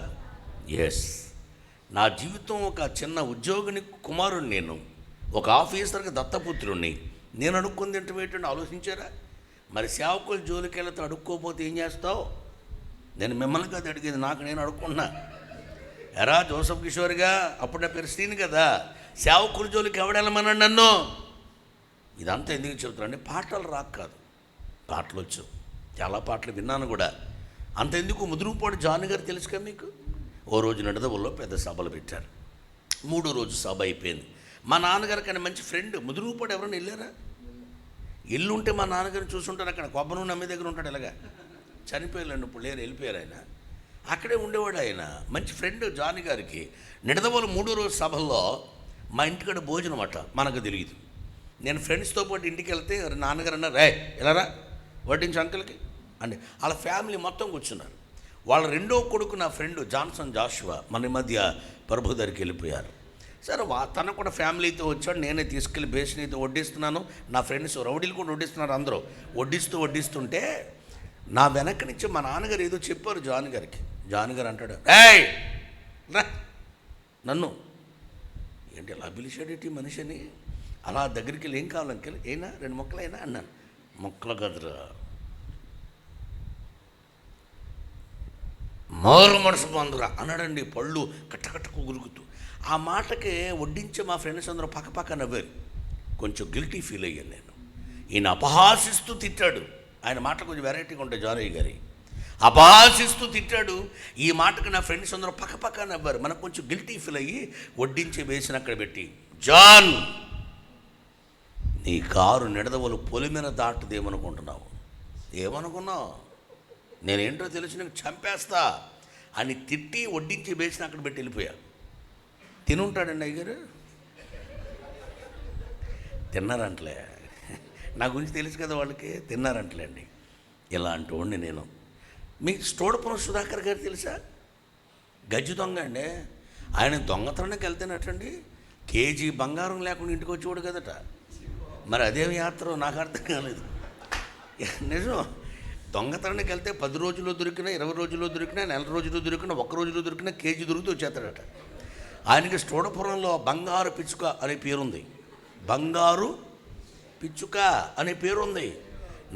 A: ఎస్, నా జీవితం ఒక చిన్న ఉద్యోగిని కుమారుని, నేను ఒక ఆఫీసర్కి దత్తపుత్రుణ్ణి. నేను అడుక్కుంది ఏంటంటే ఆలోచించారా? మరి సేవకులు జోలికి వెళ్తే అడుక్కోపోతే ఏం చేస్తావు? నేను మిమ్మల్ని కదా అడిగేది, నాకు నేను అడుక్కున్నా. ఎరా జోసఫ్ కిషోర్గా, అప్పుడు నా పేరు శ్రీని కదా, సేవకుల జోలికి ఎవడెళ్ళమన్నాడు నన్ను? ఇదంతా ఎందుకు చెబుతున్నానంటే పాటలు రాక కాదు, పాటలు వచ్చు, చాలా పాటలు విన్నాను కూడా. అంతెందుకు, ముదురుపాడు జాన్ గారు తెలుసుగా మీకు. ఓ రోజు నిడదవుల్లో పెద్ద సభలు పెట్టారు. 3వ రోజు సభ అయిపోయింది. మా నాన్నగారు కానీ మంచి ఫ్రెండ్. ముదురుపాడు ఎవరైనా వెళ్ళారా? ఇల్లు ఉంటే మా నాన్నగారిని చూసుంటారు. అక్కడ కొబ్బరి నమ్మి దగ్గర ఉంటాడు. ఇలాగా చనిపోయారు, ఇప్పుడు లేరు, వెళ్ళిపోయారు. ఆయన అక్కడే ఉండేవాడు. ఆయన మంచి ఫ్రెండ్ జాన్ గారికి. నిడదవోలు 3వ రోజు సభల్లో మా ఇంటికాడ భోజనం అట, మనకు తెలియదు. నేను ఫ్రెండ్స్తో పాటు ఇంటికి వెళ్తే నాన్నగారు అన్నారు, రే ఎలారా వడ్డించి అంకుల్కి అంటే. వాళ్ళ ఫ్యామిలీ మొత్తం కూర్చున్నారు. వాళ్ళ 2వ కొడుకు నా ఫ్రెండ్ జాన్సన్ జాషువా మన మధ్య ప్రభు దగ్గరికి వెళ్ళిపోయారు. సరే తన కూడా ఫ్యామిలీతో వచ్చాడు. నేనే తీసుకెళ్ళి బేసినీతో వడ్డిస్తున్నాను. నా ఫ్రెండ్స్ రౌడీలు కూడా వడ్డిస్తున్నారు. అందరూ వడ్డిస్తుంటే నా వెనక నుంచి మా నాన్నగారు ఏదో చెప్పారు జాన్ గారికి. జాన్ గారు అంటాడు, ఏయ్ రా, నన్ను ఏంటి ఎలా పిలిచాడేటి మనిషిని? అలా దగ్గరికి వెళ్ళి ఏం కావాలి అంకెల్, అయినా 2 ముక్కలు అయినా అన్నాను. మొక్కలు కదరా, మారు మనసు పొందురా అన్నాడండి, పళ్ళు కట్టకట్టకు గురుకుతూ. ఆ మాటకే వడ్డించే మా ఫ్రెండ్స్ అందరూ పక్కపక్క నవ్వారు. కొంచెం గిల్టీ ఫీల్ అయ్యాను నేను. ఈయన అపహాసిస్తూ తిట్టాడు. ఆయన మాటలు కొంచెం వెరైటీగా ఉంటాయి జానయ్య గారి. అపహాసిస్తూ తిట్టాడు. ఈ మాటకు నా ఫ్రెండ్స్ అందరూ పక్కపక్క నవ్వారు. మనకు కొంచెం గిల్టీ ఫీల్ అయ్యి వడ్డించి వేసిన అక్కడ పెట్టి, జాన్, నీ కారు నిడదవలు పొలిమేర దాటుదేమనుకుంటున్నావు? ఏమనుకున్నావు? నేనేంటో తెలిసి నీకు చంపేస్తా అని తిట్టి వడ్డించి వేసిన అక్కడ పెట్టి వెళ్ళిపోయా. తినుంటాడండి అయ్యగారు, తిన్నారంటలే. నా గురించి తెలుసు కదా వాళ్ళకి, తిన్నారంటలే అండి. ఇలాంటి వాడిని నేను. మీకు స్టోడపురం సుధాకర్ గారు తెలుసా? గజ్జి దొంగ అండి. ఆయన దొంగతనానికి వెళ్తేనటండి కేజీ బంగారం లేకుండా ఇంటికి వచ్చేవాడు కదట. మరి అదేమి యాత్ర నాకు అర్థం కాలేదు. నిజం, దొంగతనానికి వెళ్తే 10 రోజుల్లో దొరికినా, 20 రోజుల్లో దొరికినా, నెల రోజుల్లో దొరికినా, 1 రోజులో దొరికినా కేజీ దొరికితే వచ్చేస్తాడట. ఆయనకి స్టోడపురంలో బంగారు పిచ్చుక అనే పేరుంది. బంగారు పిచ్చుక అనే పేరుంది.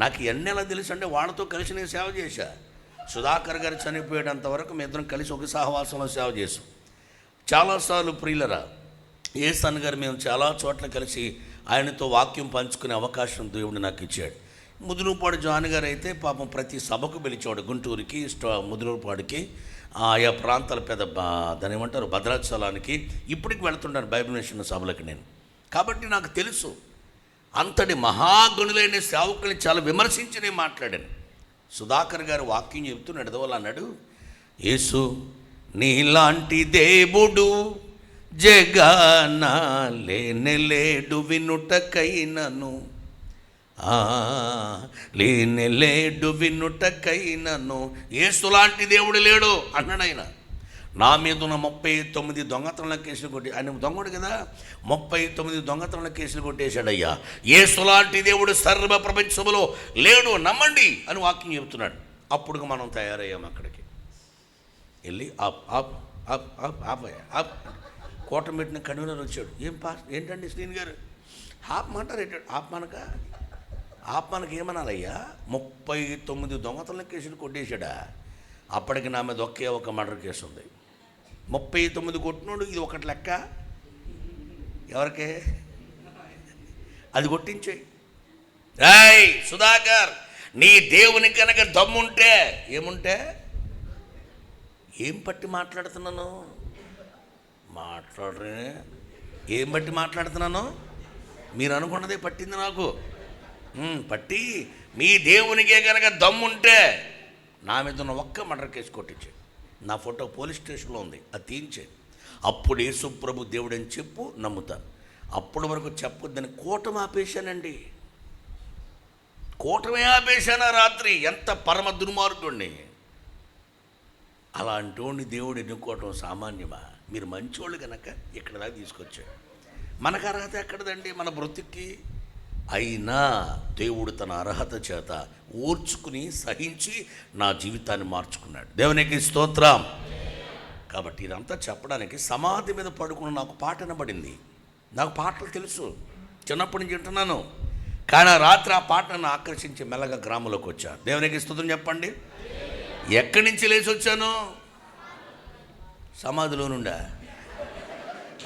A: నాకు ఎన్ని ఎలా తెలుసు అంటే వాళ్ళతో కలిసి నేను సేవ చేశా. సుధాకర్ గారు చనిపోయేటంత వరకు మేము ఇద్దరం కలిసి ఒక సహవాసంలో సేవ చేసాం. చాలాసార్లు ప్రియులరా ఏసన్ గారు మేము చాలా చోట్ల కలిసి ఆయనతో వాక్యం పంచుకునే అవకాశం దేవుడు నాకు ఇచ్చాడు. ముదురుపాడు జాన్ గారు అయితే పాపం ప్రతి సభకు పిలిచేవాడు. గుంటూరుకి, ముదురుపాడుకి, ఆయా ప్రాంతాల పెద్ద దాని ఏమంటారు భద్రాచలానికి ఇప్పటికి వెళ్తున్నాను బైబిల్ మిషన్ సభలకు నేను. కాబట్టి నాకు తెలుసు అంతటి మహాగుణులైన సేవకుల్ని చాలా విమర్శించి నేను మాట్లాడాను. సుధాకర్ గారు వాక్యం చెప్తూ నడదవలు అన్నాడు, యేసు నీలాంటి దేవుడు జగన లేనేలేడు వినుటకైనను, లేనేలేడు వినుటకైనను. యేసులాంటి దేవుడు లేడు అన్నాడు ఆయన. నా మీద ఉన్న 39 దొంగతనాల కేసులు కొట్టి, ఆయన దొంగడు కదా, 39 దొంగతనాల కేసులు కొట్టేశాడయ్యా. యేసులాంటి దేవుడు సర్వ ప్రపంచంలో లేడు, నమ్మండి అని వాక్యం చెబుతున్నాడు. అప్పుడు మనం తయారయ్యాం. అక్కడికి వెళ్ళి కోట పెట్టిన కన్వీనర్ వచ్చాడు. ఏంటండి శ్రీని గారు ఆపమంటారు ఏంటాడు? ఆపమనకు ఏమనాలయ్యా? 39 దొంగతనాల కేసులు కొట్టేశాడా? అప్పటికి నా మీద ఒకే ఒక మర్డర్ కేసు ఉంది. 39 కొట్టినోడు ఇది ఒకటి లెక్క. ఎవరికే అది కొట్టించే. రాయ్ సుధాకర్, నీ దేవుని కనుక దమ్ముంటే, ఏముంటే ఏం పట్టి మాట్లాడుతున్నాను? మాట్లాడరే, ఏం బట్టి మాట్లాడుతున్నాను? మీరు అనుకున్నదే పట్టింది నాకు. పట్టి మీ దేవునికే కనుక దమ్ముంటే నా మీద ఉన్న ఒక్క మర్డర్ కేసు కొట్టించే. నా ఫోటో పోలీస్ స్టేషన్లో ఉంది, అది తీయించే. అప్పుడు యేసు ప్రభు దేవుడు అని చెప్పు, నమ్ముతాను. అప్పటి వరకు చెప్పొద్దని కూటమి ఆపేశానండి. కూటమి ఆపేశాను రాత్రి. ఎంత పరమ దుర్మార్గుడిని. అలాంటి దేవుడు ఎన్నుకోవటం సామాన్యమా? మీరు మంచోళ్ళు కనుక ఇక్కడ దాకా తీసుకొచ్చాడు. మనకు అర్హత ఎక్కడదండి మన బ్రతుక్కి? అయినా దేవుడు తన అర్హత చేత ఓర్చుకుని సహించి నా జీవితాన్ని మార్చుకున్నాడు. దేవునికి స్తోత్రం. కాబట్టి ఇదంతా చెప్పడానికి సమాధి మీద పడుకున్న నాకు పాట వినబడింది. నాకు పాటలు తెలుసు, చిన్నప్పటి నుంచి వింటున్నాను. కానీ ఆ రాత్రి ఆ పాట నన్ను ఆకర్షించి మెల్లగా గ్రామంలోకి వచ్చా. దేవునికి స్తోత్రం చెప్పండి. ఎక్కడి నుంచి లేచి వచ్చాను? సమాధిలో నుండా.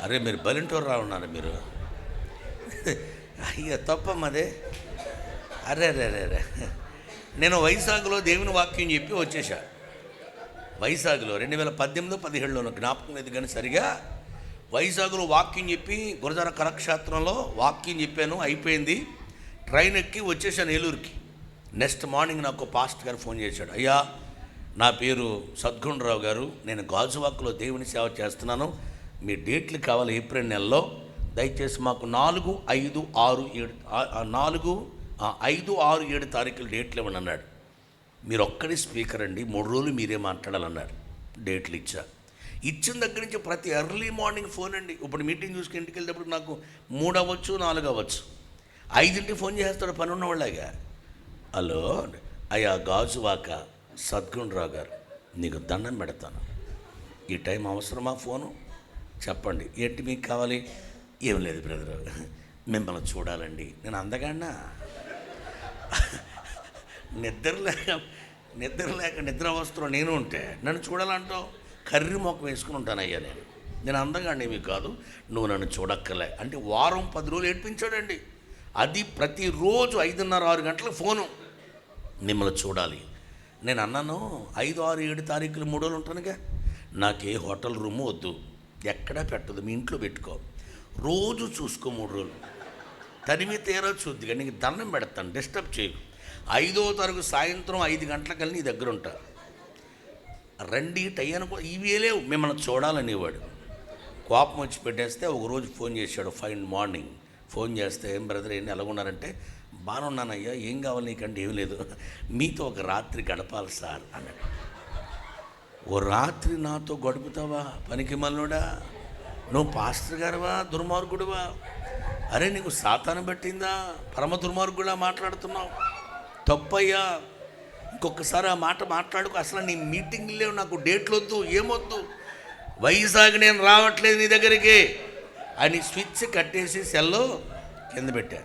A: అరే మీరు బలింటోరు రా ఉన్నారు మీరు. అయ్యో తప్పమ్మదే. అరే రే రే రే నేను వైజాగ్లో దేవుని వాక్యం చెప్పి వచ్చేసా. వైజాగ్లో 2018-17లో జ్ఞాపకం లేదు కానీ సరిగా వైజాగ్లో వాక్యం చెప్పి గురజార కళాక్షేత్రంలో వాక్యం చెప్పాను. అయిపోయింది. ట్రైన్ ఎక్కి వచ్చేసాను ఏలూరుకి. నెక్స్ట్ మార్నింగ్ నాకు పాస్ట్ గారు ఫోన్ చేశాడు. అయ్యా నా పేరు సద్గుణరావు గారు, నేను గాజువాక్లో దేవుని సేవ చేస్తున్నాను. మీ డేట్లు కావాలి ఏప్రిల్ నెలలో. దయచేసి మాకు 4, 5, 6, 7 తారీఖులు డేట్లు ఇవ్వండి అన్నాడు. మీరు ఒక్కడే స్పీకర్ అండి, 3 రోజులు మీరే మాట్లాడాలన్నారు. డేట్లు ఇచ్చిన దగ్గర నుంచి ప్రతి ఎర్లీ మార్నింగ్ ఫోన్ అండి. ఇప్పుడు మీటింగ్ చూసుకుని ఇంటికి వెళ్ళేటప్పుడు నాకు 3 అవ్వచ్చు, 4 అవ్వచ్చు. 5ంటికి ఫోన్ చేస్తాడు పని ఉన్నవాళ్ళగా. హలో అయ్యా గాజువాక సద్గుణరావు గారు, నీకు దండం పెడతాను. ఈ టైం అవసరమా? ఫోను చెప్పండి. ఏంటి మీకు కావాలి? ఏం లేదు బ్రదర్, మిమ్మల్ని చూడాలండి. నేను అందగాడినా? నిద్ర అవస్థలో నేను ఉంటే నన్ను చూడాలంటావు? కర్రీ మొక్క వేసుకుని ఉంటానయ్యా. నేను అందగాడిని మీకు కాదు, నువ్వు నన్ను చూడక్కర్లే అంటే వారం 10 రోజులు ఏడ్పించాడండి. అది ప్రతిరోజు 5:30-6 గంటలకు ఫోను, మిమ్మల్ని చూడాలి. నేను అన్నాను 5, 6, 7 తారీఖులు 3 రోజులు ఉంటానుగా, నాకే హోటల్ రూము వద్దు, ఎక్కడా పెట్టదు, మీ ఇంట్లో పెట్టుకో, రోజు చూసుకో 3 రోజులు, తనిమి తీరా చూద్దిగా, నీకు దండం పెడతాను, డిస్టర్బ్ చేయకు. 5వ తారీఖు సాయంత్రం 5 గంటలకల్లా నీ దగ్గర ఉంటా, రండి టయ్యనుకో. ఇవే లేవు, మిమ్మల్ని చూడాలనేవాడు. కోపం వచ్చి పెట్టేస్తే ఒకరోజు ఫోన్ చేశాడు, ఫైన్ మార్నింగ్ ఫోన్ చేస్తే, ఏం బ్రదర్ ఏంటి ఎలాగున్నారంటే, బాగానే ఉన్నానయ్యా, ఏం కావాలి నీకంటే ఏం లేదు, మీతో ఒక రాత్రి గడపాలి సార్ అన్నాడు. ఓ రాత్రి నాతో గడుపుతావా పనికి మల్లుడా? నువ్వు పాస్టర్ గారువా, దుర్మార్గుడువా? అరే నీకు సాతాను పెట్టిందా? పరమ దుర్మార్గుడా మాట్లాడుతున్నావు, తప్పయ్యా, ఇంకొకసారి ఆ మాట మాట్లాడుకో, అసలు నీ మీటింగ్ లేవు, నాకు డేట్లు వద్దు, ఏమొద్దు, వైజాగ్ నేను రావట్లేదు నీ దగ్గరికి అని స్విచ్ కట్టేసి సెల్లో కింద పెట్టా.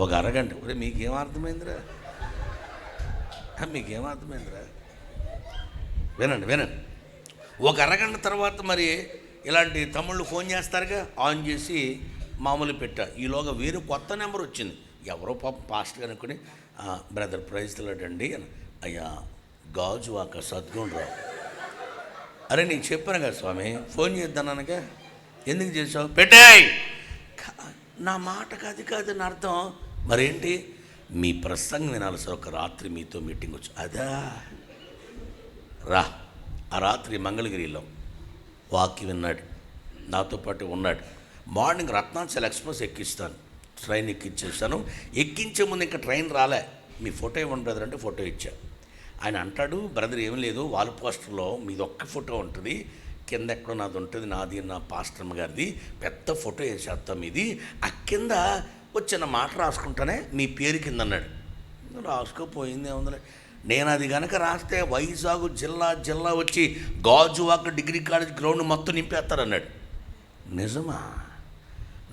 A: ఒక అరగంట, ఒరే మీకేం అర్థమైందిరా, వినండి. ఒక అరగంట తర్వాత మరి ఇలాంటి తమ్ముళ్ళు ఫోన్ చేస్తారుగా, ఆన్ చేసి మామూలు పెట్టా. ఈలోగా వేరే కొత్త నెంబర్ వచ్చింది, ఎవరో పాప పాస్టర్ అనుకుని, బ్రదర్ ప్రైజ్ తెలడండి అని. అయ్యా గాజువాక సద్గుణరావు. అరే నీకు చెప్పాను కదా స్వామి, ఫోన్ చేద్దానగా, ఎందుకు చేసావు, పెట్టాయి. నా మాటకు అది కాదు అని అర్థం. మరేంటి, మీ ప్రసంగం వినాలి సార్, ఒక రాత్రి మీతో మీటింగ్ వచ్చు. అదా రా. ఆ రాత్రి మంగళగిరిలో వాక్యం విన్నాడు, నాతో పాటు ఉన్నాడు. మార్నింగ్ రత్నాచల్ ఎక్స్ప్రెస్ ఎక్కిస్తాను, ట్రైన్ ఎక్కించేస్తాను. ఎక్కించే ముందు ఇంకా ట్రైన్ రాలే, మీ ఫోటో ఇవ్వండి బ్రదర్ అంటే ఫోటో ఇచ్చా. ఆయన అంటాడు, బ్రదర్ ఏం లేదు, వాల్ పోస్టర్లో మీది ఒక్క ఫోటో ఉంటుంది, కింద ఎక్కడో నాది ఉంటుంది, నాది నా పాస్టర్ గారిది, పెద్ద ఫోటో వేసేస్తాం మీది, ఆ కింద వచ్చిన మాట రాసుకుంటానే మీ పేరు కింద అన్నాడు. రాసుకోపోయింది ఏముంది, నేను అది కనుక రాస్తే వైజాగ్ జిల్లా వచ్చి గాజువాక డిగ్రీ కాలేజ్ గ్రౌండ్ మొత్తం నింపేస్తారన్నాడు. నిజమా?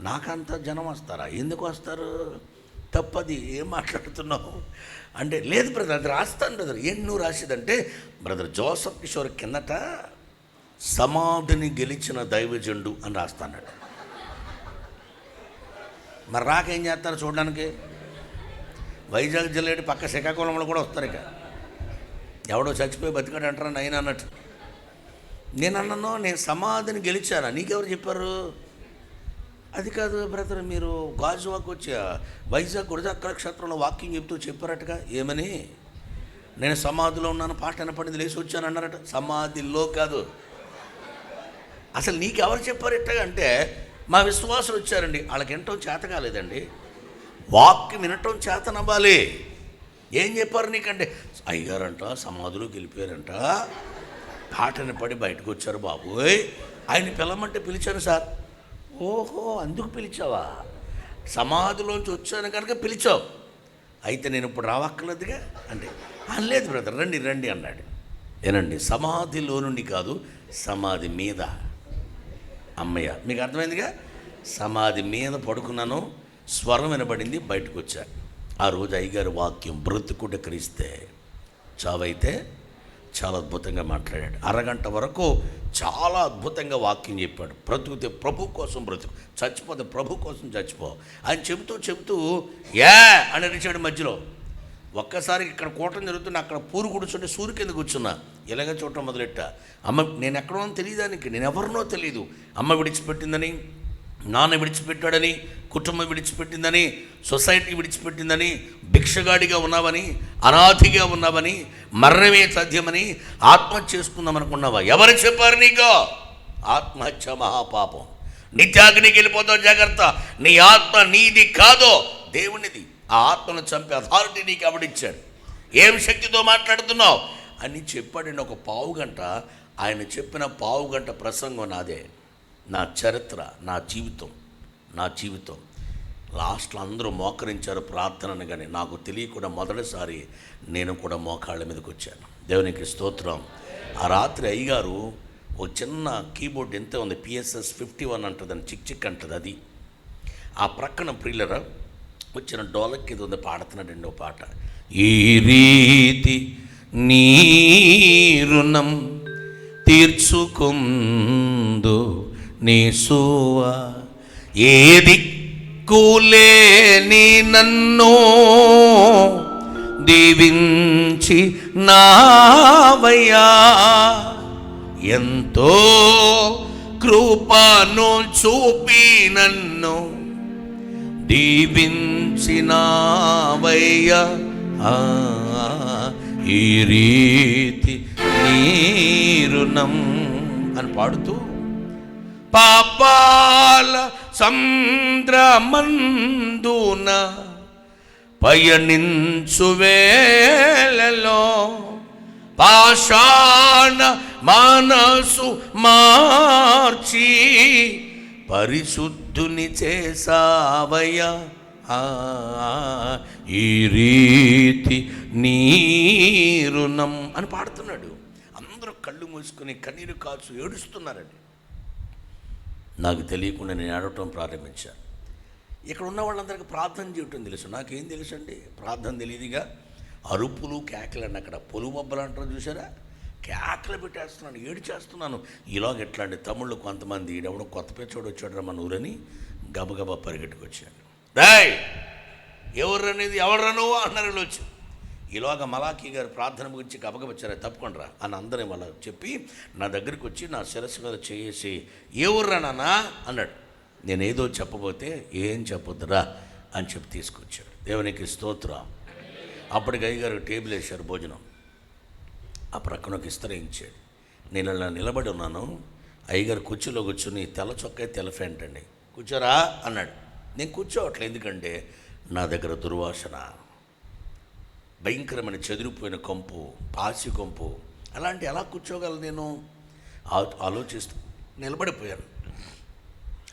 A: నాకంతా జనం వస్తారా? ఎందుకు వస్తారు? తప్పది, ఏం మాట్లాడుతున్నావు అంటే, లేదు బ్రదర్ అది రాస్తాను బ్రదర్. ఏం నువ్వు రాసేదంటే, బ్రదర్ జోసఫ్ కిషోర్ కిందట సమాధిని గెలిచిన దైవజండు అని రాస్తాడు. మరి రాకేం చేస్తారు చూడడానికి? వైజాగ్ జిల్లా పక్క శ్రీకాకుళంలో కూడా వస్తారు, ఇక ఎవడో చచ్చిపోయి బతికాడు అంటారా నైనా అన్నట్టు. నేను అన్నాను, నేను సమాధిని గెలిచానా, నీకెవరు చెప్పారు? అది కాదు బ్రదర్, మీరు గాజువాకు వచ్చి వైజాగ్ గురజాక్కర క్షేత్రంలో వాకింగ్ చెప్తూ చెప్పారటగా, ఏమని? నేను సమాధిలో ఉన్నాను, పాట వినపడింది, లేచి వచ్చాను అన్నారట. సమాధిలో కాదు, అసలు నీకెవరు చెప్పారు ఇట్టగా అంటే, మా విశ్వాసులు వచ్చారండి, వాళ్ళకి వినటం చేత కాలేదండి, వాక్యం వినటం చేత నవ్వాలి. ఏం చెప్పారు నీకంటే, అయ్యారంట సమాధిలోకి వెళ్ళిపోయారంట, పాటని పడి బయటకు వచ్చారు బాబోయ్, ఆయన పిలవమంటే పిలిచాను సార్. ఓహో అందుకు పిలిచావా? సమాధిలోంచి వచ్చాను కనుక పిలిచావు, అయితే నేను ఇప్పుడు రావక్కర్లేదుగా అంటే, అనలేదు బ్రదర్, రండి అన్నాడు. ఏనండి, సమాధిలో నుండి కాదు, సమాధి మీద. అమ్మయ్య, మీకు అర్థమైందిగా, సమాధి మీద పడుకున్నాను, స్వరం వినబడింది, బయటకు వచ్చా. ఆ రోజు అయ్యగారి వాక్యం, బ్రతుకుట క్రీస్తే చావైతే, చాలా అద్భుతంగా మాట్లాడాడు. అరగంట వరకు చాలా అద్భుతంగా వాక్యం చెప్పాడు. బ్రతుకుతే ప్రభు కోసం బ్రతుకు, చచ్చిపోతే ప్రభు కోసం చచ్చిపో అని చెబుతూ అని అరిచాడు మధ్యలో. ఒక్కసారి ఇక్కడ కూటం జరుగుతున్నా, అక్కడ పూరు కూర్చుంటే సూర్యు కింద కూర్చున్నా, ఇలాగ చూడటం మొదలెట్టా. అమ్మ నేను ఎక్కడో తెలియదానికి, నేను ఎవరినో తెలియదు, అమ్మ విడిచిపెట్టిందని, నాన్న విడిచిపెట్టాడని, కుటుంబం విడిచిపెట్టిందని, సొసైటీ విడిచిపెట్టిందని, భిక్షగాడిగా ఉన్నావని, అనాథిగా ఉన్నావని, మరణమే సాధ్యమని, ఆత్మహత్య చేసుకుందామనుకున్నావా? ఎవరు చెప్పారు నీకు? ఆత్మహత్య మహాపాపం, నిత్యాగ్నికి వెళ్ళిపోతావు, జాగ్రత్త. నీ ఆత్మ నీది కాదో దేవునిది. ఆ ఆత్మను చంపే అథారిటీ నీకు ఎవడిచ్చాడు? ఏం శక్తితో మాట్లాడుతున్నావు అని చెప్పాడండి. ఒక పావుగంట ఆయన చెప్పిన పావుగంట ప్రసంగం నాదే, నా చరిత్ర, నా జీవితం. లాస్ట్లో అందరూ మోకరించారు ప్రార్థనను, కానీ నాకు తెలియకుండా మొదటిసారి నేను కూడా మోకాళ్ళ మీదకి వచ్చాను. దేవునికి స్తోత్రం. ఆ రాత్రి అయ్యగారు ఓ చిన్న కీబోర్డ్ ఎంత ఉంది, PSS 51 అంటుంది, చిక్ అంటుంది, అది ఆ ప్రక్కన ప్రియులరా వచ్చిన డోలకి ఇది ఉంది, పాడుతున్నాడు రెండో పాట. ఈ రీతి నీ రుణం తీర్చుకుందు నీ సువా, ఏ దిక్కులేని నన్ను దీవించి నావయ్యా, ఎంతో కృపను చూపి నన్ను దీవించినావయ్యా, ఈ రీతి నీ రుణం అని పాడుతూ పాపాల సంద్రమందున పయనించు వేళలో పాషాణ మనసు మార్చి పరిశుద్ధుని చేసావయ్యా, ఈ రీతి నీ రుణం అని పాడుతున్నాడు. అందరూ కళ్ళు మూసుకొని కన్నీరు కాచు ఏడుస్తున్నారండి. నాకు తెలియకుండా నేను ఏడవటం ప్రారంభించాను. ఇక్కడ ఉన్న వాళ్ళందరికీ ప్రార్థన చేయటం తెలుసు, నాకేం తెలుసు అండి? ప్రార్థన తెలియదుగా. అరుపులు కేకలు అండి. అక్కడ పొలుబొబ్బలు అంటారు చూసారా, కేకలు పెట్టేస్తున్నాను, ఏడిచేస్తున్నాను. ఈలోగా ఎట్లా అండి, తమ్ముళ్ళు కొంతమంది ఎవడో కొత్త పెచ్చోడు వచ్చాడు మన ఊరని గబగబా పరిగెట్టుకొచ్చాడు. రాయ్ ఎవరనేది ఎవడరా అన్నారు వీళ్ళు వచ్చి. ఈలోగా మలాఖీ గారు ప్రార్థన గురించి గబగబచ్చారా, తప్పకుండా అని అందరూ మళ్ళీ చెప్పి నా దగ్గరికి వచ్చి నా శిరస్సు మీద చేసి ఏ ఊర్రా నాన్న అన్నాడు. నేనేదో చెప్పబోతే ఏం చెప్పొద్దురా అని చెప్పి తీసుకొచ్చాడు. దేవునికి స్తోత్రం. అప్పటికి అయ్యగారు టేబుల్ వేశారు, భోజనం ఆ ప్రక్కన ఒక ఇస్తరించాడు. నేను అలా నిలబడి ఉన్నాను. అయ్యగారు కుర్చీలో కూర్చుని తెల్ల చొక్కా తెల్ల ప్యాంట్ అండి, కూర్చోరా అన్నాడు. నేను కూర్చోవట్లేదు, ఎందుకంటే నా దగ్గర దుర్వాసన, భయంకరమైన చెదిరిపోయిన కొంపు, పాసి కొంపు, అలాంటి ఎలా కూర్చోగలను నేను ఆలోచిస్తూ నిలబడిపోయాను.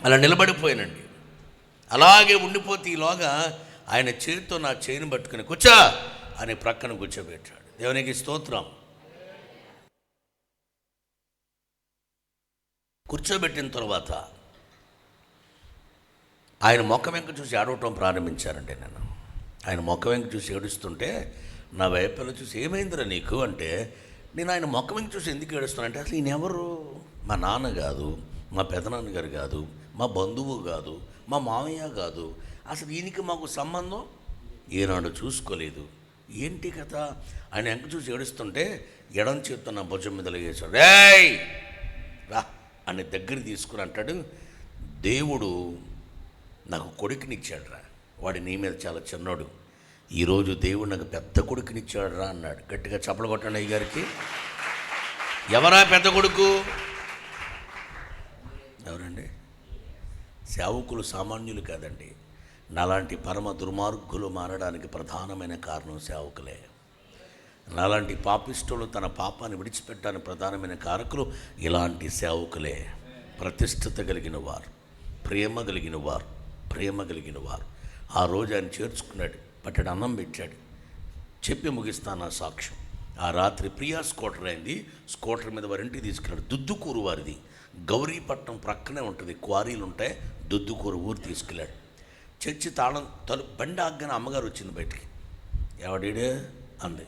A: అలా నిలబడిపోయానండి. అలాగే ఉండిపోతే ఈలోగా ఆయన చేతితో నా చేయిని పట్టుకుని కూర్చో అని ప్రక్కన కూర్చోబెట్టాడు. దేవునికి స్తోత్రం. కూర్చోబెట్టిన తర్వాత ఆయన మొక్క వెంక చూసి ఏడవటం ప్రారంభించానండి. నేను ఆయన మొక్క వెంక చూసి ఏడుస్తుంటే నా వైపులో చూసి ఏమైందిరా నీకు అంటే, నేను ఆయన మొక్క వెంక చూసి ఎందుకు ఏడుస్తానంటే, అసలు ఈయన ఎవరు? మా నాన్న కాదు, మా పెదనాన్నగారు కాదు, మా బంధువు కాదు, మా మామయ్య కాదు, అసలు ఈయనకి మాకు సంబంధం ఏనాడు చూసుకోలేదు. ఏంటి కదా ఆయన వెంక చూసి ఏడుస్తుంటే ఎడం చేత్తో నా భుజం మీద లేసాడు. రేయ్ రా అని దగ్గర తీసుకుని అంటాడు, దేవుడు నాకు కొడుకునిచ్చాడు రా, వాడి నీ మీద చాలా చిన్నోడు, ఈరోజు దేవుడు నాకు పెద్ద కొడుకునిచ్చాడు రా అన్నాడు. గట్టిగా చప్పలు కొట్టండి అయ్య గారికి. ఎవరా పెద్ద కొడుకు? ఎవరండి? సేవకులు సామాన్యులు కాదండి. నాలాంటి పరమ దుర్మార్గులు మారడానికి ప్రధానమైన కారణం సేవకులే. నాలాంటి పాపిష్టులు తన పాపాన్ని విడిచిపెట్టడానికి ప్రధానమైన కారకులు ఇలాంటి సేవకులే. ప్రతిష్టత కలిగిన వారు, ప్రేమ కలిగిన వారు, ప్రేమ కలిగిన వారు. ఆ రోజు ఆయన చేర్చుకున్నాడు, పట్టెడు అన్నం పెట్టాడు. చెప్పి ముగిస్తాను నా సాక్ష్యం. ఆ రాత్రి ప్రియా స్కూటర్ అయింది. స్కూటర్ మీద వారింటికి తీసుకెళ్ళాడు. దుద్దుకూరు వారిది, గౌరీపట్నం ప్రక్కనే ఉంటుంది, క్వారీలు ఉంటాయి. దుద్దుకూరు ఊరు తీసుకెళ్ళాడు. చర్చి తాళం బండి ఆగ్గానే అమ్మగారు వచ్చింది బయటికి. ఎవడీడే అంది.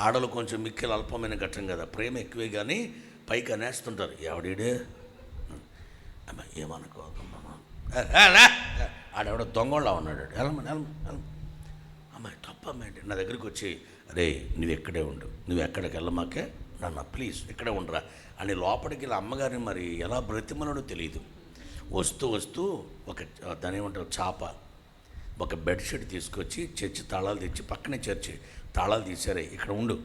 A: ఆడలు కొంచెం మిక్కిలు అల్పమైన ఘట్టం కదా, ప్రేమ ఎక్కువే కానీ పైకి అనేస్తుంటారు. ఎవడీడే అమ్మ ఏమనుకోకమ్మా, ఆడెవడో దొంగళ్ళ ఉన్నాడు, వెళ్ళమని అమ్మాయి తప్పమ్మేంటి నా దగ్గరికి వచ్చి, అరే నువ్వు ఎక్కడే ఉండు, నువ్వు ఎక్కడికి వెళ్ళమాకే నన్ను ప్లీజ్ ఇక్కడే ఉండరా అని లోపలికి వెళ్ళి అమ్మగారిని మరి ఎలా బ్రతిమనడో తెలియదు. వస్తూ వస్తూ ఒక దాని ఏమంటారు చాప, ఒక బెడ్షీట్ తీసుకొచ్చి చర్చి తాళాలు తెచ్చి, పక్కనే చర్చి తాళాలు తీసారే, ఇక్కడ ఉండు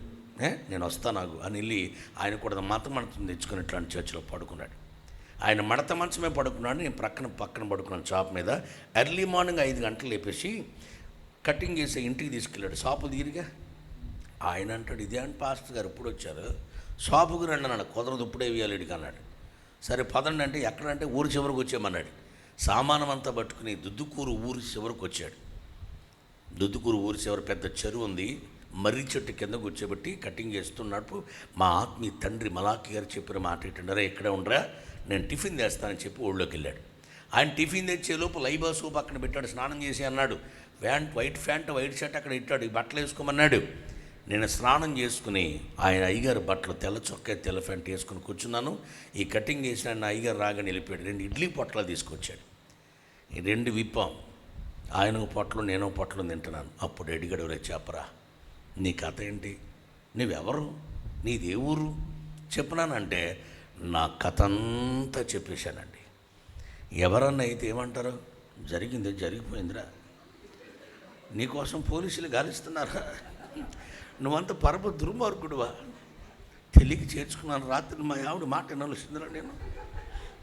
A: నేను వస్తాను నాకు అని వెళ్ళి ఆయన కూడా మత మంచం తెచ్చుకుని ఇట్లాంటి చర్చిలో పడుకున్నాడు. ఆయన మడత మంచమే పడుకున్నాడు, నేను పక్కన పడుకున్నాను చాప మీద. ఎర్లీ మార్నింగ్ 5 గంటలు లేపేసి కటింగ్ చేసి ఇంటికి తీసుకెళ్ళాడు. షాపు తీరిగా ఆయన అంటాడు, ఇదే అని పాస్టర్ గారు ఎప్పుడు వచ్చారు, షాపుకు రండి అన్నాడు. కుదరదు ఇప్పుడే వేయాలి ఇడికి అన్నాడు. సరే పదండి అంటే ఎక్కడంటే ఊరు చివరికి వచ్చామన్నాడు. సామానం అంతా పట్టుకుని దుద్దుకూరు ఊరు చివరికి వచ్చాడు. దుద్దుకూరు ఊరు చివరి పెద్ద చెరువు ఉంది, మర్రి చెట్టు కింద కూర్చోబెట్టి కటింగ్ చేస్తున్నప్పుడు మా ఆత్మీయ తండ్రి మలాఖీ గారు చెప్పిన మాట ఏంటంటే, ఇక్కడే ఉండరా నేను టిఫిన్ చేస్తానని చెప్పి ఊళ్ళోకి వెళ్ళాడు. ఆయన టిఫిన్ తెచ్చే లోపు లైబా సోప్ అక్కడ పెట్టాడు, స్నానం చేసి అన్నాడు. వైట్ షర్ట్ అక్కడ ఇట్టాడు, ఈ బట్టలు వేసుకోమన్నాడు. నేను స్నానం చేసుకుని ఆయన అయ్యగారు బట్టలు తెల్ల చొక్కా తెల్ల ప్యాంట్ వేసుకుని కూర్చున్నాను. ఈ కటింగ్ వేసిన ఆయన అయ్యగారు రాగానే వెళ్ళిపోయాడు. 2 ఇడ్లీ పొట్లాలు తీసుకొచ్చాడు. ఈ 2 విప్పాం. ఆయన పొట్లు నేను పొట్లు తింటున్నాను. అప్పుడు అడిగాడు, రే చెప్పరా నీ కథ ఏంటి, నువ్వెవరు, నీది ఏ ఊరు చెప్పినానంటే నా కథ అంతా చెప్పేశానండి. ఎవరన్నా అయితే ఏమంటారు, జరిగింది జరిగిపోయిందిరా, నీకోసం పోలీసులు గాలిస్తున్నారా, నువ్వంత పరమ దుర్మార్గుడువా, తెలియక చేర్చుకున్నాను. రాత్రి మా ఆవిడ మాట వినాల్సిందిరా, నేను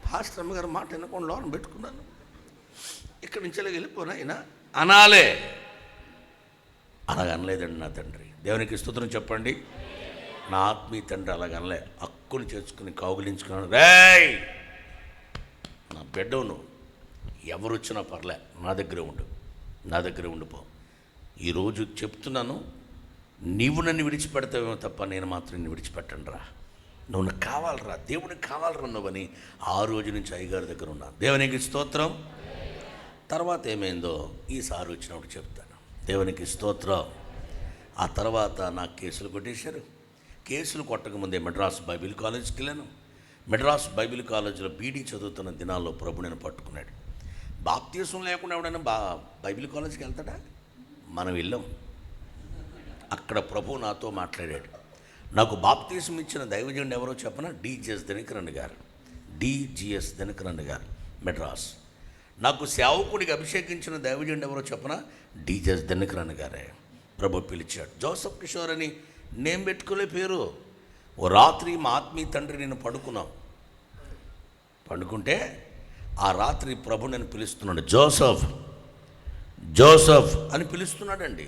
A: పాస్టర్ అమ్మగారు మాట వినకుండా లోన్ పెట్టుకున్నాను, ఇక్కడి నుంచి వెళ్ళిపోనా అయినా అనాలే. అలాగనలేదండి నా తండ్రి. దేవునికి స్తుతిని చెప్పండి. నా ఆత్మీయ తండ్రి అలాగనలే. హక్కుని చేర్చుకుని కౌగిలించుకున్నాను. రేయ్ నా బిడ్డవును, ఎవరు వచ్చినా పర్లే, నా దగ్గరే ఉండిపో. ఈరోజు చెప్తున్నాను, నీవు నన్ను విడిచిపెడతావేమో తప్ప నేను మాత్రం నిన్ను విడిచిపెట్టను రా, నువ్వు నాకు కావాలరా, దేవునికి కావాలరా నువ్వని ఆ రోజు నుంచి అయ్యగారి దగ్గర ఉన్నాను. దేవునికి స్తోత్రం. తర్వాత ఏమైందో ఈసారి వచ్చినప్పుడు చెప్తాను. దేవునికి స్తోత్రం. ఆ తర్వాత నాకు కేసులు కొట్టేశారు. కేసులు కొట్టకముందే మెడ్రాస్ బైబిల్ కాలేజ్కి వెళ్ళాను. మెడ్రాస్ బైబిల్ కాలేజీలో బీడీ చదువుతున్న దినాల్లో ప్రభు నేను పట్టుకున్నాడు. బాప్తీసం లేకుండా ఎవడైనా బైబిల్ కాలేజ్కి వెళ్తాడా? మనం వెళ్ళాం. అక్కడ ప్రభు నాతో మాట్లాడాడు. నాకు బాప్తీసం ఇచ్చిన దైవజనుడు ఎవరో చెప్పనా? డిజిఎస్ దినకరన్ గారు మెడ్రాస్. నాకు సేవకుడికి అభిషేకించిన దైవజనుడు ఎవరో చెప్పనా? డిజిఎస్ దినకరన్ గారే. ప్రభు పిలిచాడు. జోసఫ్ కిషోర్ అని నేను పెట్టుకోలే పేరు. ఓ రాత్రి మా ఆత్మీయ తండ్రి నేను పండుకుంటే ఆ రాత్రి ప్రభు నేను పిలుస్తున్నాడు, జోసఫ్ అని పిలుస్తున్నాడండి.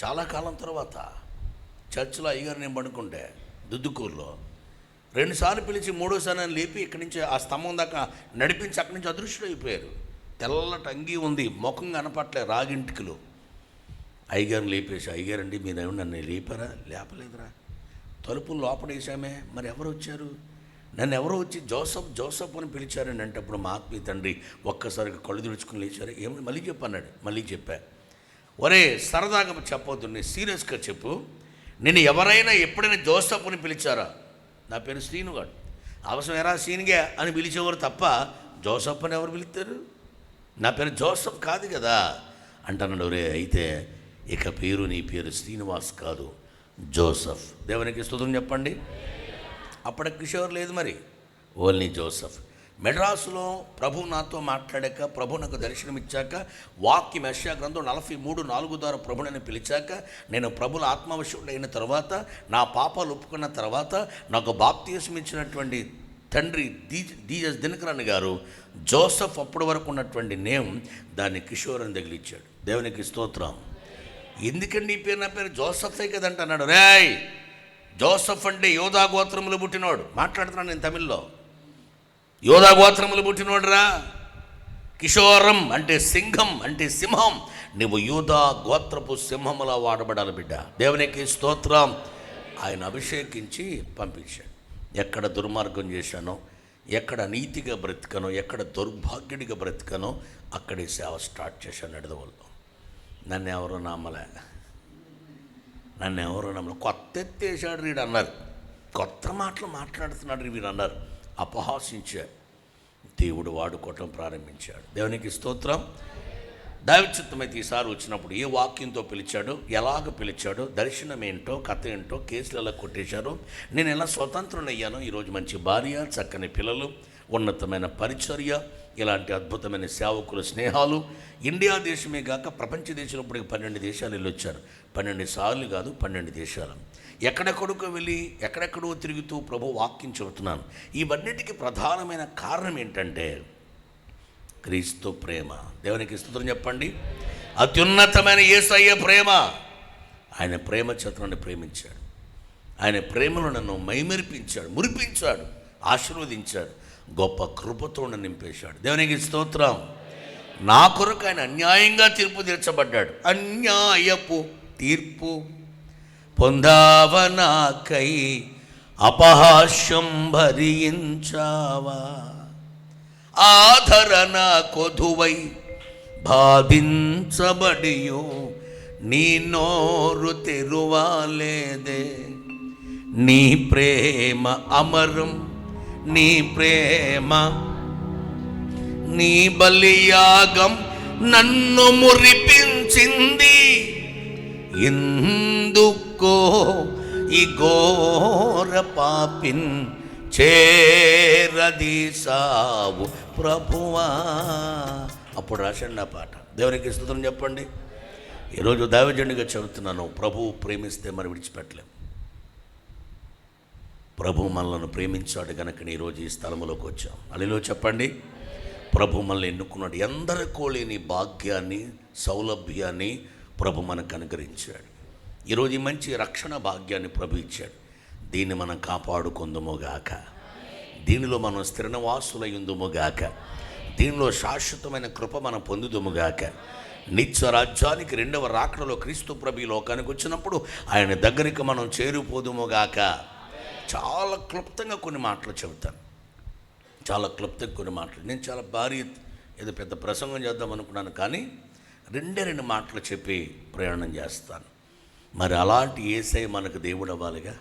A: చాలా కాలం తర్వాత చర్చిలో అయ్యగారు నేను పండుకుంటే దుద్దుకూరులో 2 సార్లు పిలిచి 3వ సారి నన్ను లేపి ఇక్కడి నుంచి ఆ స్తంభం దాకా నడిపించి అక్కడి నుంచి అదృశ్యుడైపోయారు. తెల్లటి అంగీ ఉంది, ముఖం కనపట్లే, రాగింటికలు. అయ్యగారిని లేపేసి, అయ్యగారండి మీరు నన్ను లేపారా? లేపలేదురా, తలుపులు లోపడేసామే, మరి ఎవరు వచ్చారు? నన్ను ఎవరో వచ్చి జోసఫ్ అని పిలిచారని అంటే అప్పుడు మా ఆత్మీయ తండ్రి ఒక్కసారిగా కళ్ళు తుడుచుకుని లేచారు. ఏమని మళ్ళీ చెప్పన్నాడు. మళ్ళీ చెప్పా, ఒరే సరదాగా చెప్పొద్దు, నేను సీరియస్గా చెప్పు, నేను ఎవరైనా ఎప్పుడైనా జోసఫ్ అని పిలిచారా? నా పేరు శ్రీనుగాడు, అవసరం ఎరా సీనిగా అని పిలిచేవారు తప్ప జోసఫ్ అని ఎవరు పిలుస్తారు? నా పేరు జోసఫ్ కాదు కదా అంటున్నాడు. ఒరే అయితే ఇక నీ పేరు శ్రీనివాస్ కాదు, జోసఫ్. దేవునికి స్తుతిని చెప్పండి. అప్పటి కిషోర్ లేదు, మరి ఓన్లీ జోసఫ్. మెడ్రాసులో ప్రభు నాతో మాట్లాడాక, ప్రభు నాకు దర్శనమిచ్చాక, వాక్యం యెషయా గ్రంథం 43:4 ద్వారా ప్రభు నన్ను పిలిచాక, నేను ప్రభుల ఆత్మవశుడు అయిన తర్వాత, నా పాపాలు ఒప్పుకున్న తర్వాత, నాకు బాప్తీసం ఇచ్చినటువంటి తండ్రి డిజిఎస్ దినకరన్ గారు జోసఫ్ అప్పటి వరకు ఉన్నటువంటి నేమ్ దాన్ని కిషోర్ అని తగిలిచ్చాడు. దేవునికి స్తోత్రం. ఎందుకండి ఈ పేరు? నా పేరు జోసఫే కదంట అన్నాడు. రేయ్ జోసఫ్ అంటే యోధా గోత్రములు పుట్టినోడు. మాట్లాడుతున్నాను నేను తమిళ్లో. యోధా గోత్రములు పుట్టినోడు రా. కిషోరం అంటే సింహం, అంటే సింహం. నువ్వు యోధా గోత్రపు సింహములా వాడబడాలి బిడ్డ. దేవునికి స్తోత్రం. ఆయన అభిషేకించి పంపించాడు. ఎక్కడ దుర్మార్గం చేశానో, ఎక్కడ నీతిగా బ్రతికనో, ఎక్కడ దౌర్భాగ్యుడిగా బ్రతికనో అక్కడే సేవ స్టార్ట్ చేశాను. నడదవల్లో నన్ను ఎవరో నమ్మలే. కొత్త ఎత్తేసాడు వీడు అన్నారు, కొత్త మాటలు మాట్లాడుతున్నాడు వీడు అన్నారు, అపహాసించాడు. దేవుడు వాడుకోవటం ప్రారంభించాడు. దేవునికి స్తోత్రం. దైవచిత్తమైతే ఈసారి వచ్చినప్పుడు ఏ వాక్యంతో పిలిచాడో, ఎలాగ పిలిచాడో, దర్శనం ఏంటో, కథ ఏంటో, కేసులు ఎలా కొట్టేశారో, నేను ఎలా స్వతంత్రం అయ్యానో, ఈరోజు మంచి భార్య, చక్కని పిల్లలు, ఉన్నతమైన పరిచర్య, ఇలాంటి అద్భుతమైన సేవకుల స్నేహాలు, ఇండియా దేశమే కాక ప్రపంచ దేశంలో ఇప్పటికి 12 దేశాలు వెళ్ళొచ్చారు. 12 సార్లు కాదు, 12 దేశాలు. ఎక్కడెక్కడికో వెళ్ళి ఎక్కడెక్కడో తిరుగుతూ ప్రభు వాక్యం చెబుతున్నాను. ఇవన్నిటికీ ప్రధానమైన కారణం ఏంటంటే క్రీస్తు ప్రేమ. దేవునికి స్తుతిని చెప్పండి. అత్యున్నతమైన యేసయ్య ప్రేమ. ఆయన ప్రేమ చేత నన్ను ప్రేమించాడు. ఆయన ప్రేమలో నన్ను మైమరిపించాడు, మురిపించాడు, ఆశీర్వదించాడు, గొప్ప కృపతో నింపేశాడు. దేవునికి స్తోత్రం. నా కొరకు ఆయన అన్యాయంగా తీర్పు తీర్చబడ్డాడు. అన్యాయపు తీర్పు పొందావనాకై అపహాస్యం భరించావా. ఆదరణ కొదువై బాధించబడియు నీ నోరు తెరువాలేదే. నీ ప్రేమ అమరం, నీ ప్రేమ, నీ బలియాగం నన్ను మురిపించింది. ఎందుకో ఈ ఘోర పాపిన్ చేరదీసావు ప్రభువా. అప్పుడు రాశాడు నా పాట. దేవునికి స్తుతులు చెప్పండి. ఈరోజు దైవజనుడిగా చెబుతున్నాను, ప్రభువు ప్రేమిస్తే మనం విడిచిపెట్టలేం. ప్రభు మనల్ని ప్రేమించాడు కనుక ఈరోజు ఈ స్థలంలోకి వచ్చాం. అడిలో చెప్పండి. ప్రభు మనల్ని ఎన్నుకున్నాడు. ఎందరికో లేని భాగ్యాన్ని, సౌలభ్యాన్ని ప్రభు మనకు అనుగ్రహించాడు. ఈరోజు ఈ మంచి రక్షణ భాగ్యాన్ని ప్రభు ఇచ్చాడు. దీన్ని మనం కాపాడుకుందుముగాక. దీనిలో మనం స్థిర నివాసులయ్యుందుముగాక. దీనిలో శాశ్వతమైన కృప మనం పొందుదుముగాక. నిత్య రాజ్యానికి రెండవ రాకడలో క్రీస్తు ప్రభు ఈ లోకానికి వచ్చినప్పుడు ఆయన దగ్గరికి మనం చేరిపోదుముగాక. చాలా క్లుప్తంగా కొన్ని మాటలు చెబుతాను. చాలా క్లుప్తంగా కొన్ని మాటలు. నేను చాలా భారీ ఏదో పెద్ద ప్రసంగం చేద్దాం అనుకున్నాను, కానీ రెండు మాటలు చెప్పి ప్రయాణం చేస్తాను. మరి అలాంటి యేసయ్య మనకు దేవుడు అవ్వాలిగా.